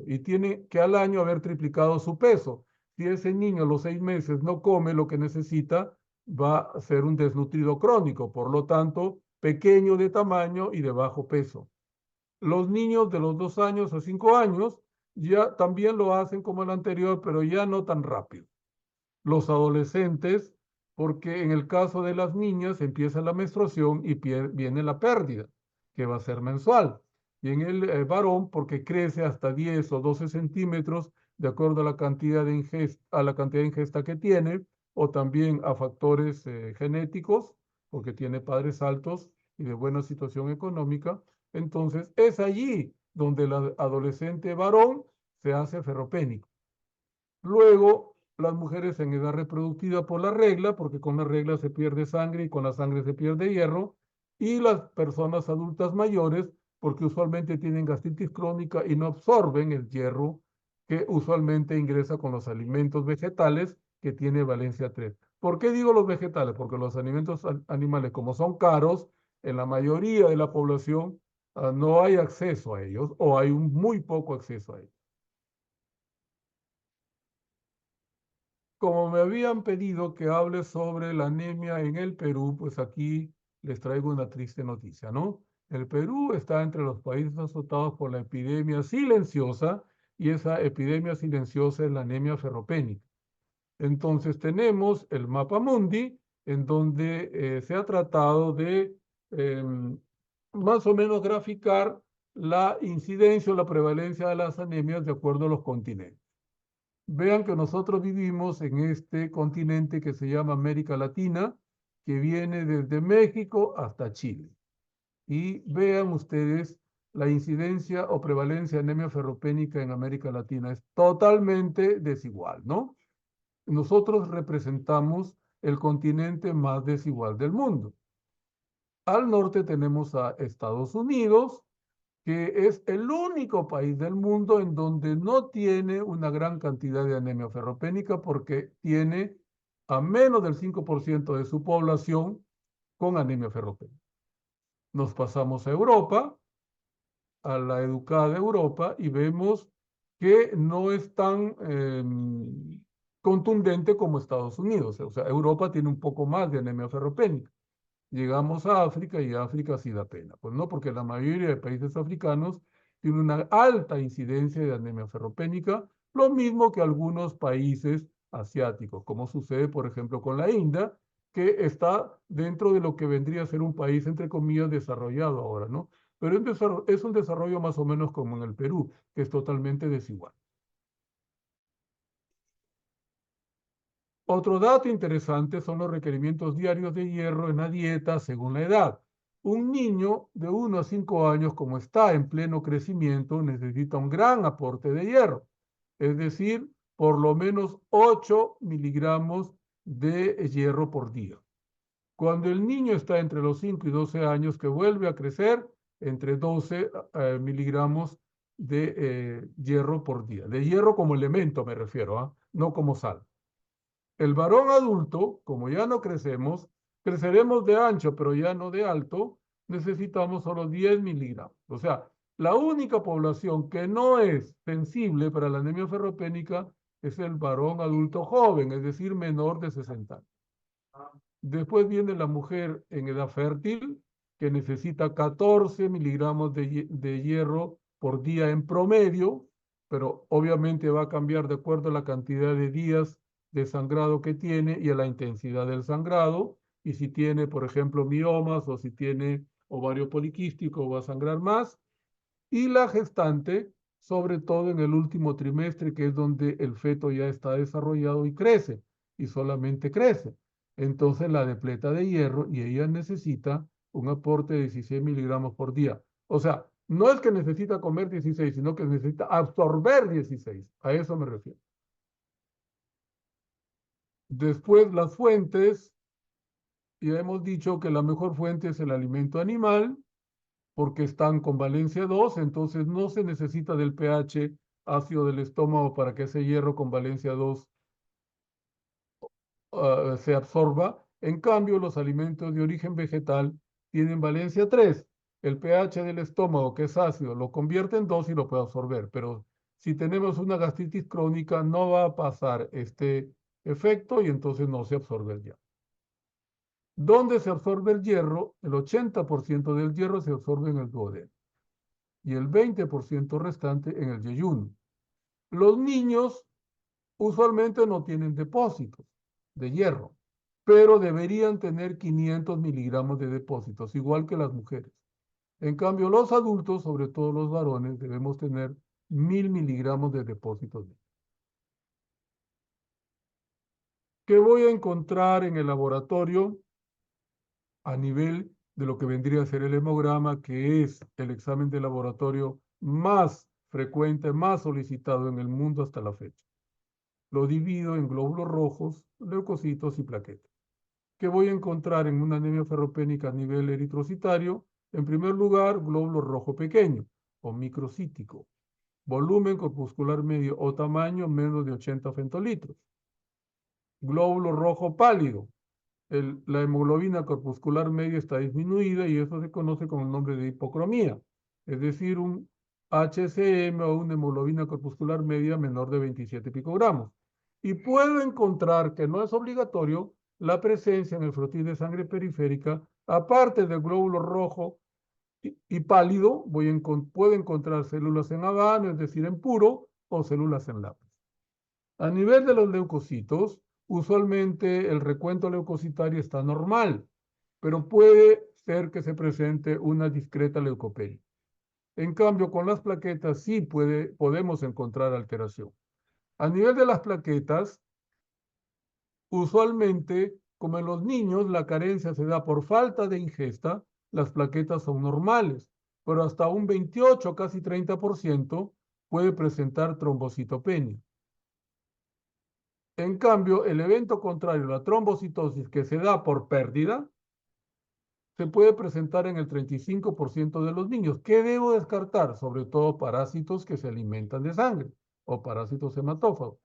y tiene que al año haber triplicado su peso. Si ese niño a los 6 meses no come lo que necesita, va a ser un desnutrido crónico, por lo tanto, pequeño de tamaño y de bajo peso. Los niños de los 2 años a 5 años ya también lo hacen como el anterior, pero ya no tan rápido. Los adolescentes, porque en el caso de las niñas empieza la menstruación y viene la pérdida, que va a ser mensual. Y en el varón, porque crece hasta 10 o 12 centímetros de acuerdo a la cantidad de ingesta que tiene, o también a factores genéticos, porque tiene padres altos y de buena situación económica. Entonces, es allí donde el adolescente varón se hace ferropénico. Luego, las mujeres en edad reproductiva por la regla, porque con la regla se pierde sangre y con la sangre se pierde hierro, y las personas adultas mayores, porque usualmente tienen gastritis crónica y no absorben el hierro que usualmente ingresa con los alimentos vegetales que tiene valencia 3. ¿Por qué digo los vegetales? Porque los alimentos animales, como son caros, en la mayoría de la población no hay acceso a ellos o hay un muy poco acceso a ellos. Como me habían pedido que hable sobre la anemia en el Perú, pues aquí les traigo una triste noticia, ¿no? El Perú está entre los países azotados por la epidemia silenciosa y esa epidemia silenciosa es la anemia ferropénica. Entonces tenemos el mapa mundi en donde se ha tratado de más o menos graficar la incidencia o la prevalencia de las anemias de acuerdo a los continentes. Vean que nosotros vivimos en este continente que se llama América Latina, que viene desde México hasta Chile. Y vean ustedes la incidencia o prevalencia de anemia ferropénica en América Latina. Es totalmente desigual, ¿no? Nosotros representamos el continente más desigual del mundo. Al norte tenemos a Estados Unidos, que es el único país del mundo en donde no tiene una gran cantidad de anemia ferropénica porque tiene a menos del 5% de su población con anemia ferropénica. Nos pasamos a Europa, a la educada Europa, y vemos que no es tan contundente como Estados Unidos. O sea, Europa tiene un poco más de anemia ferropénica. Llegamos a África y África sí da pena. Pues no, porque la mayoría de países africanos tienen una alta incidencia de anemia ferropénica, lo mismo que algunos países asiáticos, como sucede, por ejemplo, con la India, que está dentro de lo que vendría a ser un país, entre comillas, desarrollado ahora, ¿no? Pero es un desarrollo más o menos como en el Perú, que es totalmente desigual. Otro dato interesante son los requerimientos diarios de hierro en la dieta según la edad. Un niño de 1 a 5 años, como está en pleno crecimiento, necesita un gran aporte de hierro, es decir, por lo menos 8 miligramos de hierro por día. Cuando el niño está entre los 5 y 12 años, que vuelve a crecer, entre 12 miligramos de hierro por día. De hierro como elemento me refiero, no como sal. El varón adulto, como ya no crecemos, creceremos de ancho, pero ya no de alto, necesitamos solo 10 miligramos. O sea, la única población que no es sensible para la anemia ferropénica es el varón adulto joven, es decir, menor de 60 años. Después viene la mujer en edad fértil, que necesita 14 miligramos de hierro por día en promedio, pero obviamente va a cambiar de acuerdo a la cantidad de días de sangrado que tiene y a la intensidad del sangrado. Y si tiene, por ejemplo, miomas o si tiene ovario poliquístico, va a sangrar más. Y la gestante, sobre todo en el último trimestre, que es donde el feto ya está desarrollado y crece, y solamente crece. Entonces la depleta de hierro y ella necesita un aporte de 16 miligramos por día. O sea, no es que necesita comer 16, sino que necesita absorber 16. A eso me refiero. Después las fuentes, ya hemos dicho que la mejor fuente es el alimento animal, porque están con valencia 2, entonces no se necesita del pH ácido del estómago para que ese hierro con valencia 2 se absorba. En cambio, los alimentos de origen vegetal tienen valencia 3. El pH del estómago, que es ácido, lo convierte en 2 y lo puede absorber, pero si tenemos una gastritis crónica no va a pasar este efecto y entonces no se absorbe el hierro. ¿Dónde se absorbe el hierro? El 80% del hierro se absorbe en el duodeno y el 20% restante en el yeyuno. Los niños usualmente no tienen depósitos de hierro, pero deberían tener 500 miligramos de depósitos, igual que las mujeres. En cambio, los adultos, sobre todo los varones, debemos tener 1000 miligramos de depósitos. ¿Qué voy a encontrar en el laboratorio a nivel de lo que vendría a ser el hemograma, que es el examen de laboratorio más frecuente, más solicitado en el mundo hasta la fecha? Lo divido en glóbulos rojos, leucocitos y plaquetas. ¿Qué voy a encontrar en una anemia ferropénica a nivel eritrocitario? En primer lugar, glóbulo rojo pequeño o microcítico, volumen corpuscular medio o tamaño menos de 80 femtolitros. Glóbulo rojo pálido, la hemoglobina corpuscular media está disminuida y eso se conoce con el nombre de hipocromía, es decir, un HCM o una hemoglobina corpuscular media menor de 27 picogramos. Y puedo encontrar, que no es obligatorio, la presencia en el frotis de sangre periférica, aparte del glóbulo rojo y pálido, puedo encontrar células en habano, es decir, en puro, o células en lápiz. A nivel de los leucocitos, usualmente el recuento leucocitario está normal, pero puede ser que se presente una discreta leucopenia. En cambio, con las plaquetas sí podemos encontrar alteración. A nivel de las plaquetas, usualmente, como en los niños, la carencia se da por falta de ingesta, las plaquetas son normales, pero hasta un 28, casi 30% puede presentar trombocitopenia. En cambio, el evento contrario, la trombocitosis, que se da por pérdida, se puede presentar en el 35% de los niños. ¿Qué debo descartar? Sobre todo parásitos que se alimentan de sangre o parásitos hematófagos.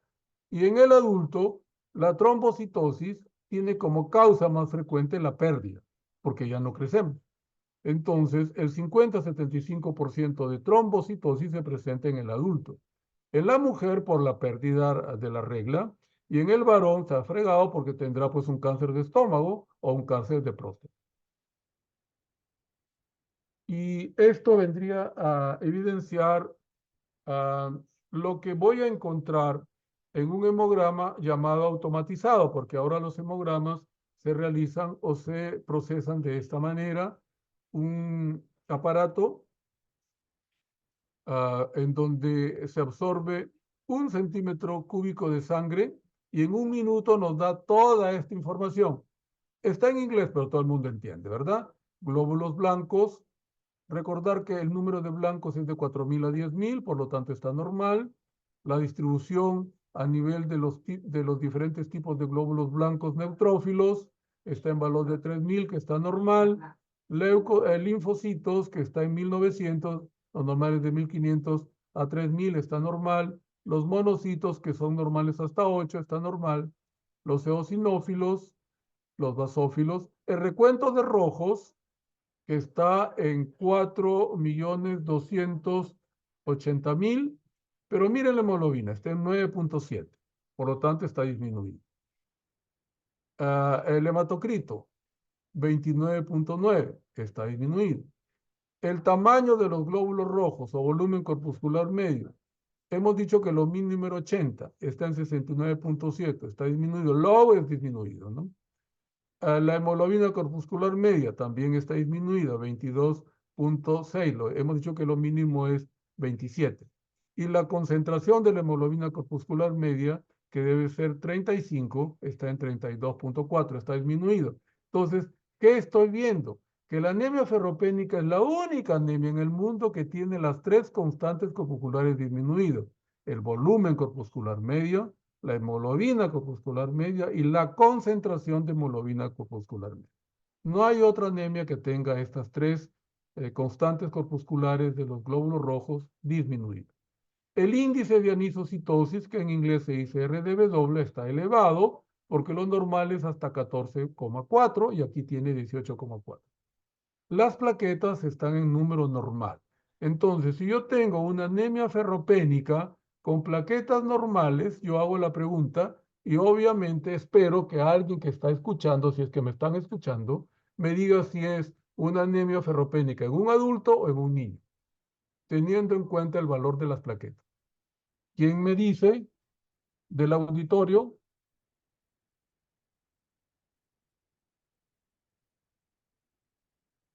Y en el adulto, la trombocitosis tiene como causa más frecuente la pérdida, porque ya no crecemos. Entonces, el 50-75% de trombocitosis se presenta en el adulto. En la mujer por la pérdida de la regla y en el varón se ha fregado porque tendrá pues un cáncer de estómago o un cáncer de próstata. Y esto vendría a evidenciar lo que voy a encontrar en un hemograma llamado automatizado, porque ahora los hemogramas se realizan o se procesan de esta manera. Un aparato en donde se absorbe 1 centímetro cúbico de sangre y en 1 minuto nos da toda esta información. Está en inglés, pero todo el mundo entiende, ¿verdad? Glóbulos blancos. Recordar que el número de blancos es de 4.000 a 10.000, por lo tanto está normal. La distribución a nivel de los diferentes tipos de glóbulos blancos neutrófilos está en valor de 3.000, que está normal. Linfocitos, que está en 1.900, los normales de 1.500 a 3.000, está normal. Los monocitos, que son normales hasta 8, está normal. Los eosinófilos, los basófilos. El recuento de rojos, que está en 4.280.000, pero miren la hemoglobina, está en 9.7, por lo tanto está disminuido. El hematocrito, 29.9, está disminuido. El tamaño de los glóbulos rojos o volumen corpuscular medio, hemos dicho que lo mínimo era 80, está en 69.7, está disminuido. Luego es disminuido, ¿no? La hemoglobina corpuscular media también está disminuida, 22.6. Hemos dicho que lo mínimo es 27. Y la concentración de la hemoglobina corpuscular media, que debe ser 35, está en 32.4, está disminuido. Entonces, ¿qué estoy viendo? Que la anemia ferropénica es la única anemia en el mundo que tiene las tres constantes corpusculares disminuidas: el volumen corpuscular medio, la hemoglobina corpuscular media y la concentración de hemoglobina corpuscular media. No hay otra anemia que tenga estas tres constantes corpusculares de los glóbulos rojos disminuidas. El índice de anisocitosis, que en inglés se dice RDW, está elevado porque lo normal es hasta 14,4 y aquí tiene 18,4. Las plaquetas están en número normal. Entonces, si yo tengo una anemia ferropénica con plaquetas normales, yo hago la pregunta y obviamente espero que alguien que está escuchando, si es que me están escuchando, me diga si es una anemia ferropénica en un adulto o en un niño, teniendo en cuenta el valor de las plaquetas. ¿Quién me dice del auditorio?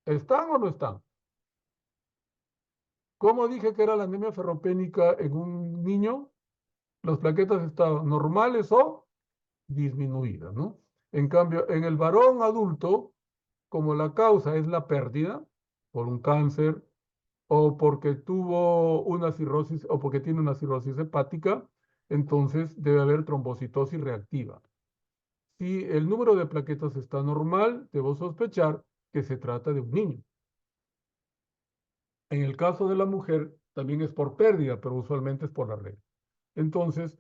¿Están o no están? ¿Cómo dije que era la anemia ferropénica en un niño? Las plaquetas estaban normales o disminuidas, ¿no? En cambio, en el varón adulto, como la causa es la pérdida por un cáncer o porque tuvo una cirrosis o porque tiene una cirrosis hepática, entonces debe haber trombocitosis reactiva. Si el número de plaquetas está normal, debo sospechar que se trata de un niño. En el caso de la mujer, también es por pérdida, pero usualmente es por la regla. Entonces,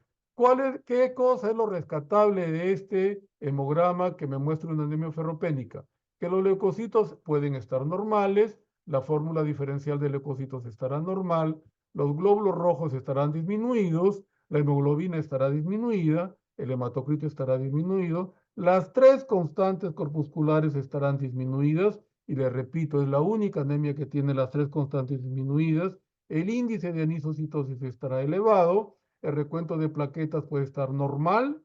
¿qué cosa es lo rescatable de este hemograma que me muestra una anemia ferropénica? Que los leucocitos pueden estar normales, la fórmula diferencial de leucocitos estará normal, los glóbulos rojos estarán disminuidos, la hemoglobina estará disminuida, el hematocrito estará disminuido, las tres constantes corpusculares estarán disminuidas, y les repito, es la única anemia que tiene las tres constantes disminuidas, el índice de anisocitosis estará elevado, el recuento de plaquetas puede estar normal,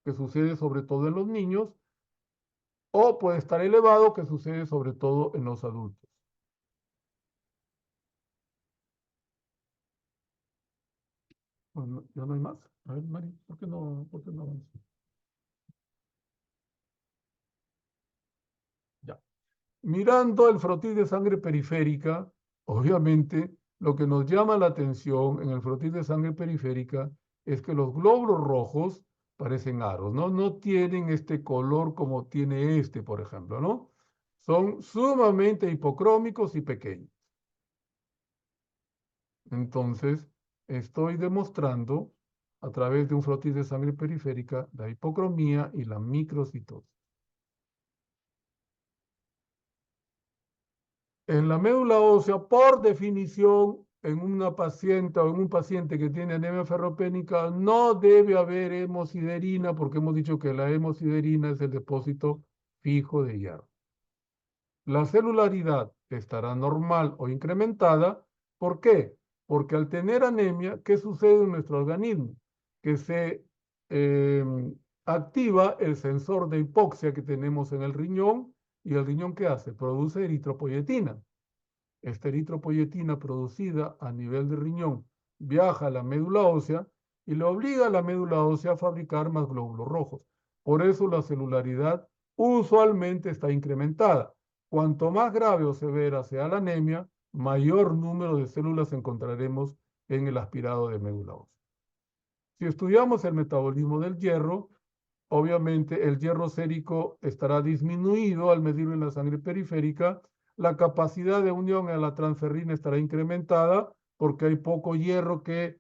que sucede sobre todo en los niños, o puede estar elevado, que sucede sobre todo en los adultos. Bueno, ¿ya no hay más? A ver, Mari, ¿por qué no avanza? Ya. Mirando el frotis de sangre periférica, obviamente lo que nos llama la atención en el frotis de sangre periférica es que los glóbulos rojos parecen aros, ¿no? No tienen este color como tiene este, por ejemplo, ¿no? Son sumamente hipocrómicos y pequeños. Entonces, estoy demostrando a través de un frotis de sangre periférica la hipocromía y la microcitosis. En la médula ósea, por definición, en una paciente o en un paciente que tiene anemia ferropénica, no debe haber hemosiderina, porque hemos dicho que la hemosiderina es el depósito fijo de hierro. La celularidad estará normal o incrementada. ¿Por qué? Porque al tener anemia, ¿qué sucede en nuestro organismo? Que se eh, activa el sensor de hipoxia que tenemos en el riñón, y el riñón ¿qué hace? Produce eritropoyetina. Esta eritropoyetina producida a nivel de riñón viaja a la médula ósea y le obliga a la médula ósea a fabricar más glóbulos rojos. Por eso la celularidad usualmente está incrementada. Cuanto más grave o severa sea la anemia, mayor número de células encontraremos en el aspirado de médula ósea. Si estudiamos el metabolismo del hierro, obviamente el hierro sérico estará disminuido al medirlo en la sangre periférica. La capacidad de unión a la transferrina estará incrementada porque hay poco hierro que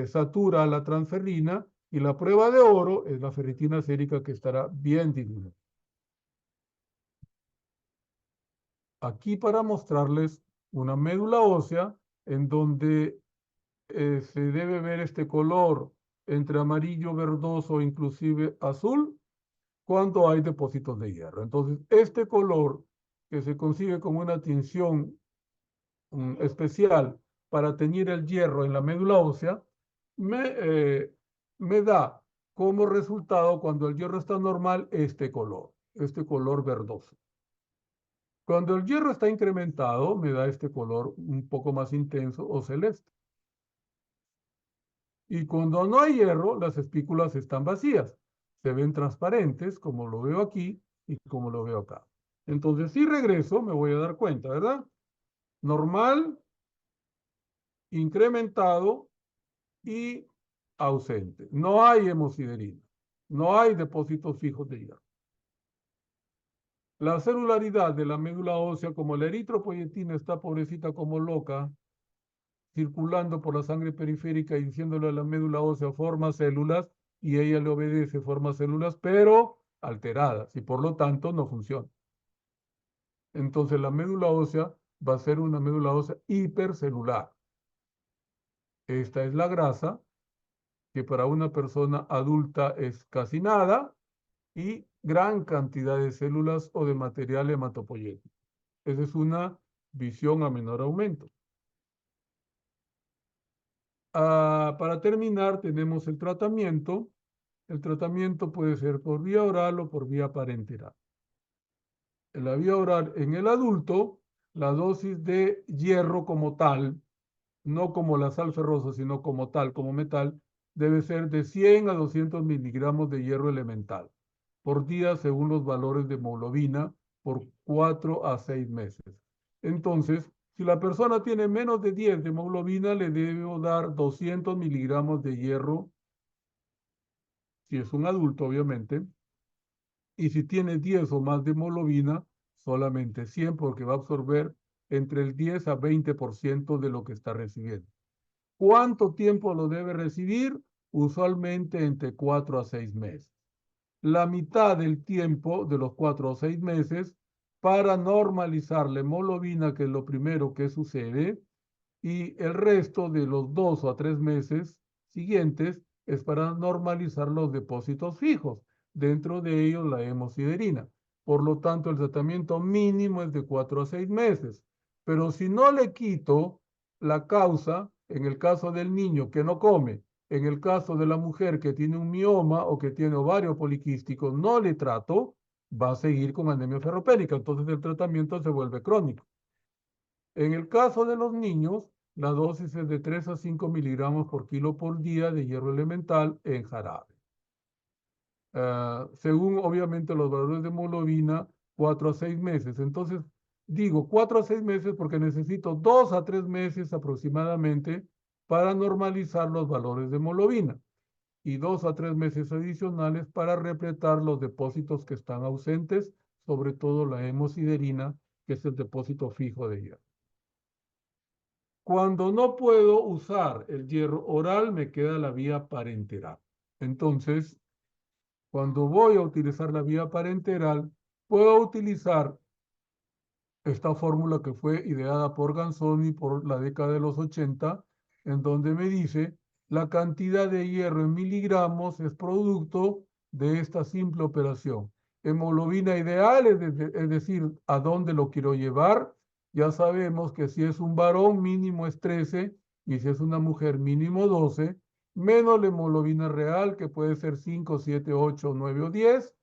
satura la transferrina, y la prueba de oro es la ferritina sérica, que estará bien disminuida. Aquí para mostrarles una médula ósea en donde se debe ver este color entre amarillo, verdoso, inclusive azul, cuando hay depósitos de hierro. Entonces, este color, que se consigue con una tinción especial para teñir el hierro en la médula ósea, me da como resultado, cuando el hierro está normal, este color verdoso. Cuando el hierro está incrementado, me da este color un poco más intenso o celeste. Y cuando no hay hierro, las espículas están vacías. Se ven transparentes, como lo veo aquí y como lo veo acá. Entonces, si regreso, me voy a dar cuenta, ¿verdad? Normal, incrementado y ausente. No hay hemosiderina. No hay depósitos fijos de hierro. La celularidad de la médula ósea, como la eritropoyetina está pobrecita como loca, circulando por la sangre periférica y diciéndole a la médula ósea, forma células, y ella le obedece, forma células, pero alteradas, y por lo tanto no funciona. Entonces la médula ósea va a ser una médula ósea hipercelular. Esta es la grasa, que para una persona adulta es casi nada, y gran cantidad de células o de material hematopoyético. Esa es una visión a menor aumento. Para terminar, tenemos el tratamiento. El tratamiento puede ser por vía oral o por vía parenteral. En la vía oral, en el adulto, la dosis de hierro como tal, no como la sal ferrosa, sino como tal, como metal, debe ser de 100 a 200 miligramos de hierro elemental por día, según los valores de hemoglobina, por 4 a 6 meses. Entonces, si la persona tiene menos de 10 de hemoglobina, le debo dar 200 miligramos de hierro, si es un adulto, obviamente. Y si tiene 10 o más de hemoglobina, solamente 100, porque va a absorber entre el 10 a 20% de lo que está recibiendo. ¿Cuánto tiempo lo debe recibir? Usualmente entre 4 a 6 meses. La mitad del tiempo de los 4 o 6 meses para normalizar la hemoglobina, que es lo primero que sucede, y el resto de los 2 o 3 meses siguientes es para normalizar los depósitos fijos, dentro de ellos la hemosiderina. Por lo tanto, el tratamiento mínimo es de 4 a 6 meses. Pero si no le quito la causa, en el caso del niño que no come, en el caso de la mujer que tiene un mioma o que tiene ovario poliquístico, no le trato, va a seguir con anemia ferropénica. Entonces el tratamiento se vuelve crónico. En el caso de los niños, la dosis es de 3 a 5 miligramos por kilo por día de hierro elemental en jarabe. Según obviamente los valores de hemoglobina, 4 a 6 meses. Entonces, digo 4 a 6 meses porque necesito 2 a 3 meses aproximadamente para normalizar los valores de hemoglobina, y 2 a 3 meses adicionales para repletar los depósitos que están ausentes, sobre todo la hemosiderina, que es el depósito fijo de hierro. Cuando no puedo usar el hierro oral, me queda la vía parenteral. Entonces, cuando voy a utilizar la vía parenteral, puedo utilizar esta fórmula que fue ideada por Ganzoni por la década de los 80, en donde me dice la cantidad de hierro en miligramos es producto de esta simple operación. Hemoglobina ideal, es decir, a dónde lo quiero llevar. Ya sabemos que si es un varón mínimo es 13 y si es una mujer mínimo 12, menos la hemoglobina real, que puede ser 5, 7, 8, 9 o 10,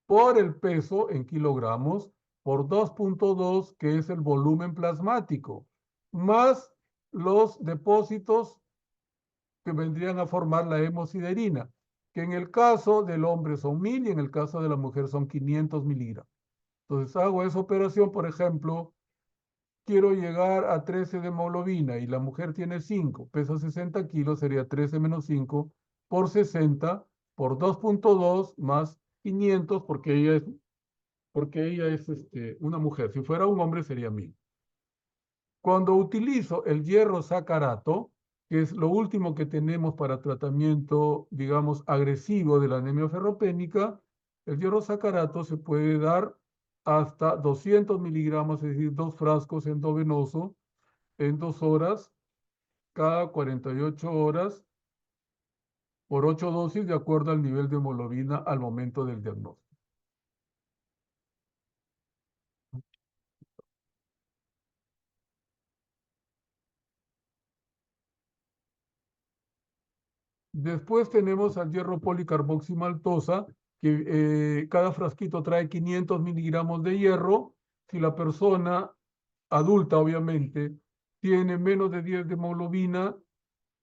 por el peso en kilogramos, por 2.2, que es el volumen plasmático, más los depósitos que vendrían a formar la hemosiderina, que en el caso del hombre son 1000 y en el caso de la mujer son 500 miligramos. Entonces hago esa operación, por ejemplo, quiero llegar a 13 de hemoglobina y la mujer tiene 5, pesa 60 kilos, sería 13 menos 5 por 60 por 2.2 más 500, porque ella es una mujer. Si fuera un hombre sería 1000. Cuando utilizo el hierro sacarato, que es lo último que tenemos para tratamiento, digamos, agresivo de la anemia ferropénica, el hierro sacarato se puede dar hasta 200 miligramos, es decir, 2 frascos endovenoso en 2 horas, cada 48 horas, por 8 dosis, de acuerdo al nivel de hemoglobina al momento del diagnóstico. Después tenemos al hierro policarboximaltosa, que cada frasquito trae 500 miligramos de hierro. Si la persona adulta, obviamente, tiene menos de 10 de hemoglobina,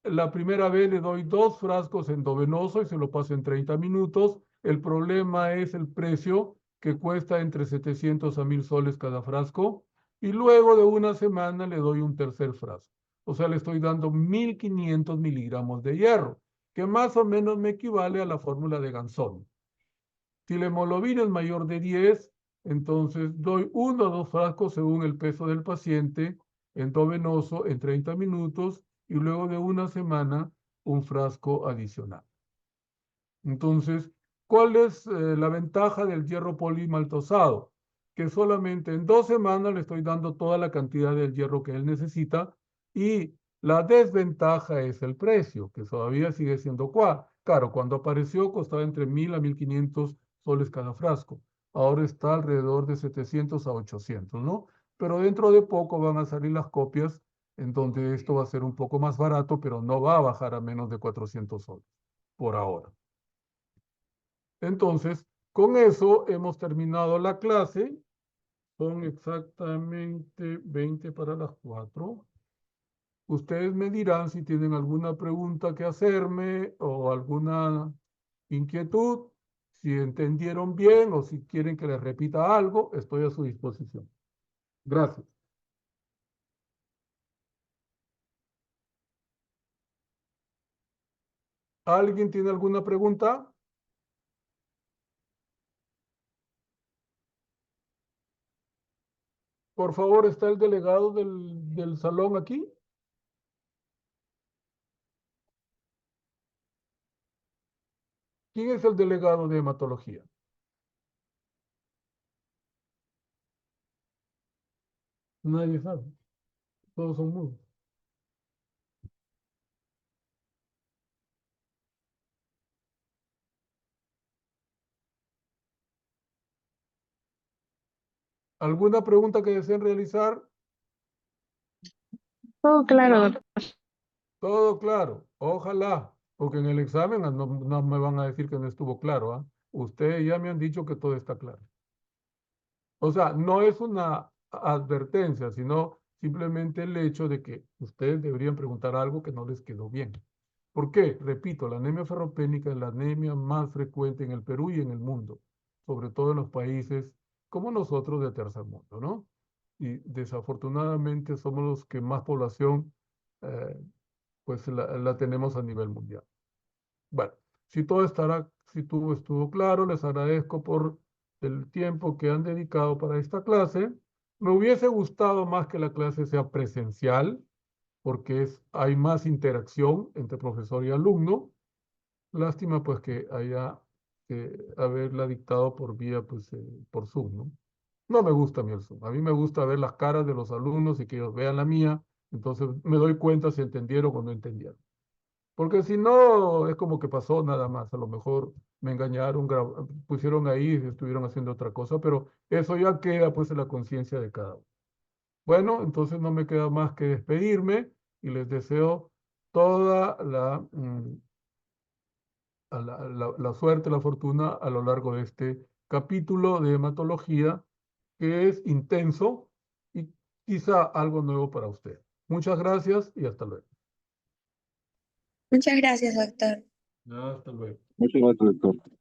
la primera vez le doy 2 frascos endovenoso y se lo paso en 30 minutos. El problema es el precio, que cuesta entre 700 a 1000 soles cada frasco. Y luego de una semana le doy un tercer frasco. O sea, le estoy dando 1500 miligramos de hierro, que más o menos me equivale a la fórmula de Ganzoni. Si la hemoglobina es mayor de 10, entonces doy 1 o 2 frascos según el peso del paciente, endovenoso en 30 minutos y luego de una semana un frasco adicional. Entonces, ¿cuál es la ventaja del hierro polimaltosado? Que solamente en 2 semanas le estoy dando toda la cantidad del hierro que él necesita, y la desventaja es el precio, que todavía sigue siendo caro. Cuando apareció costaba entre 1000 a 1500 soles cada frasco. Ahora está alrededor de 700 a 800, ¿no? Pero dentro de poco van a salir las copias en donde esto va a ser un poco más barato, pero no va a bajar a menos de 400 soles por ahora. Entonces, con eso hemos terminado la clase. Son exactamente 20 para las 4. Ustedes me dirán si tienen alguna pregunta que hacerme o alguna inquietud, si entendieron bien o si quieren que les repita algo, estoy a su disposición. Gracias. ¿Alguien tiene alguna pregunta? Por favor, ¿está el delegado del salón aquí? ¿Quién es el delegado de hematología? Nadie sabe. Todos son mudos. ¿Alguna pregunta que deseen realizar? Todo claro, doctor. Todo claro. Ojalá, porque en el examen no me van a decir que no estuvo claro, ¿ah? Ustedes ya me han dicho que todo está claro. O sea, no es una advertencia, sino simplemente el hecho de que ustedes deberían preguntar algo que no les quedó bien. ¿Por qué? Repito, la anemia ferropénica es la anemia más frecuente en el Perú y en el mundo, sobre todo en los países como nosotros de tercer mundo, ¿no? Y desafortunadamente somos los que más población eh, pues la tenemos a nivel mundial. Bueno, si todo estuvo claro, les agradezco por el tiempo que han dedicado para esta clase. Me hubiese gustado más que la clase sea presencial, porque hay más interacción entre profesor y alumno. Lástima pues que haya que haberla dictado por vía, pues, por Zoom, ¿no? No me gusta a mí el Zoom. A mí me gusta ver las caras de los alumnos y que ellos vean la mía. Entonces me doy cuenta si entendieron o no entendieron. Porque si no, es como que pasó nada más. A lo mejor me engañaron, pusieron ahí y estuvieron haciendo otra cosa, pero eso ya queda pues en la conciencia de cada uno. Bueno, entonces no me queda más que despedirme y les deseo toda la suerte, la fortuna a lo largo de este capítulo de hematología que es intenso y quizá algo nuevo para usted. Muchas gracias y hasta luego. Muchas gracias, doctor. Hasta luego. Muchas gracias, doctor.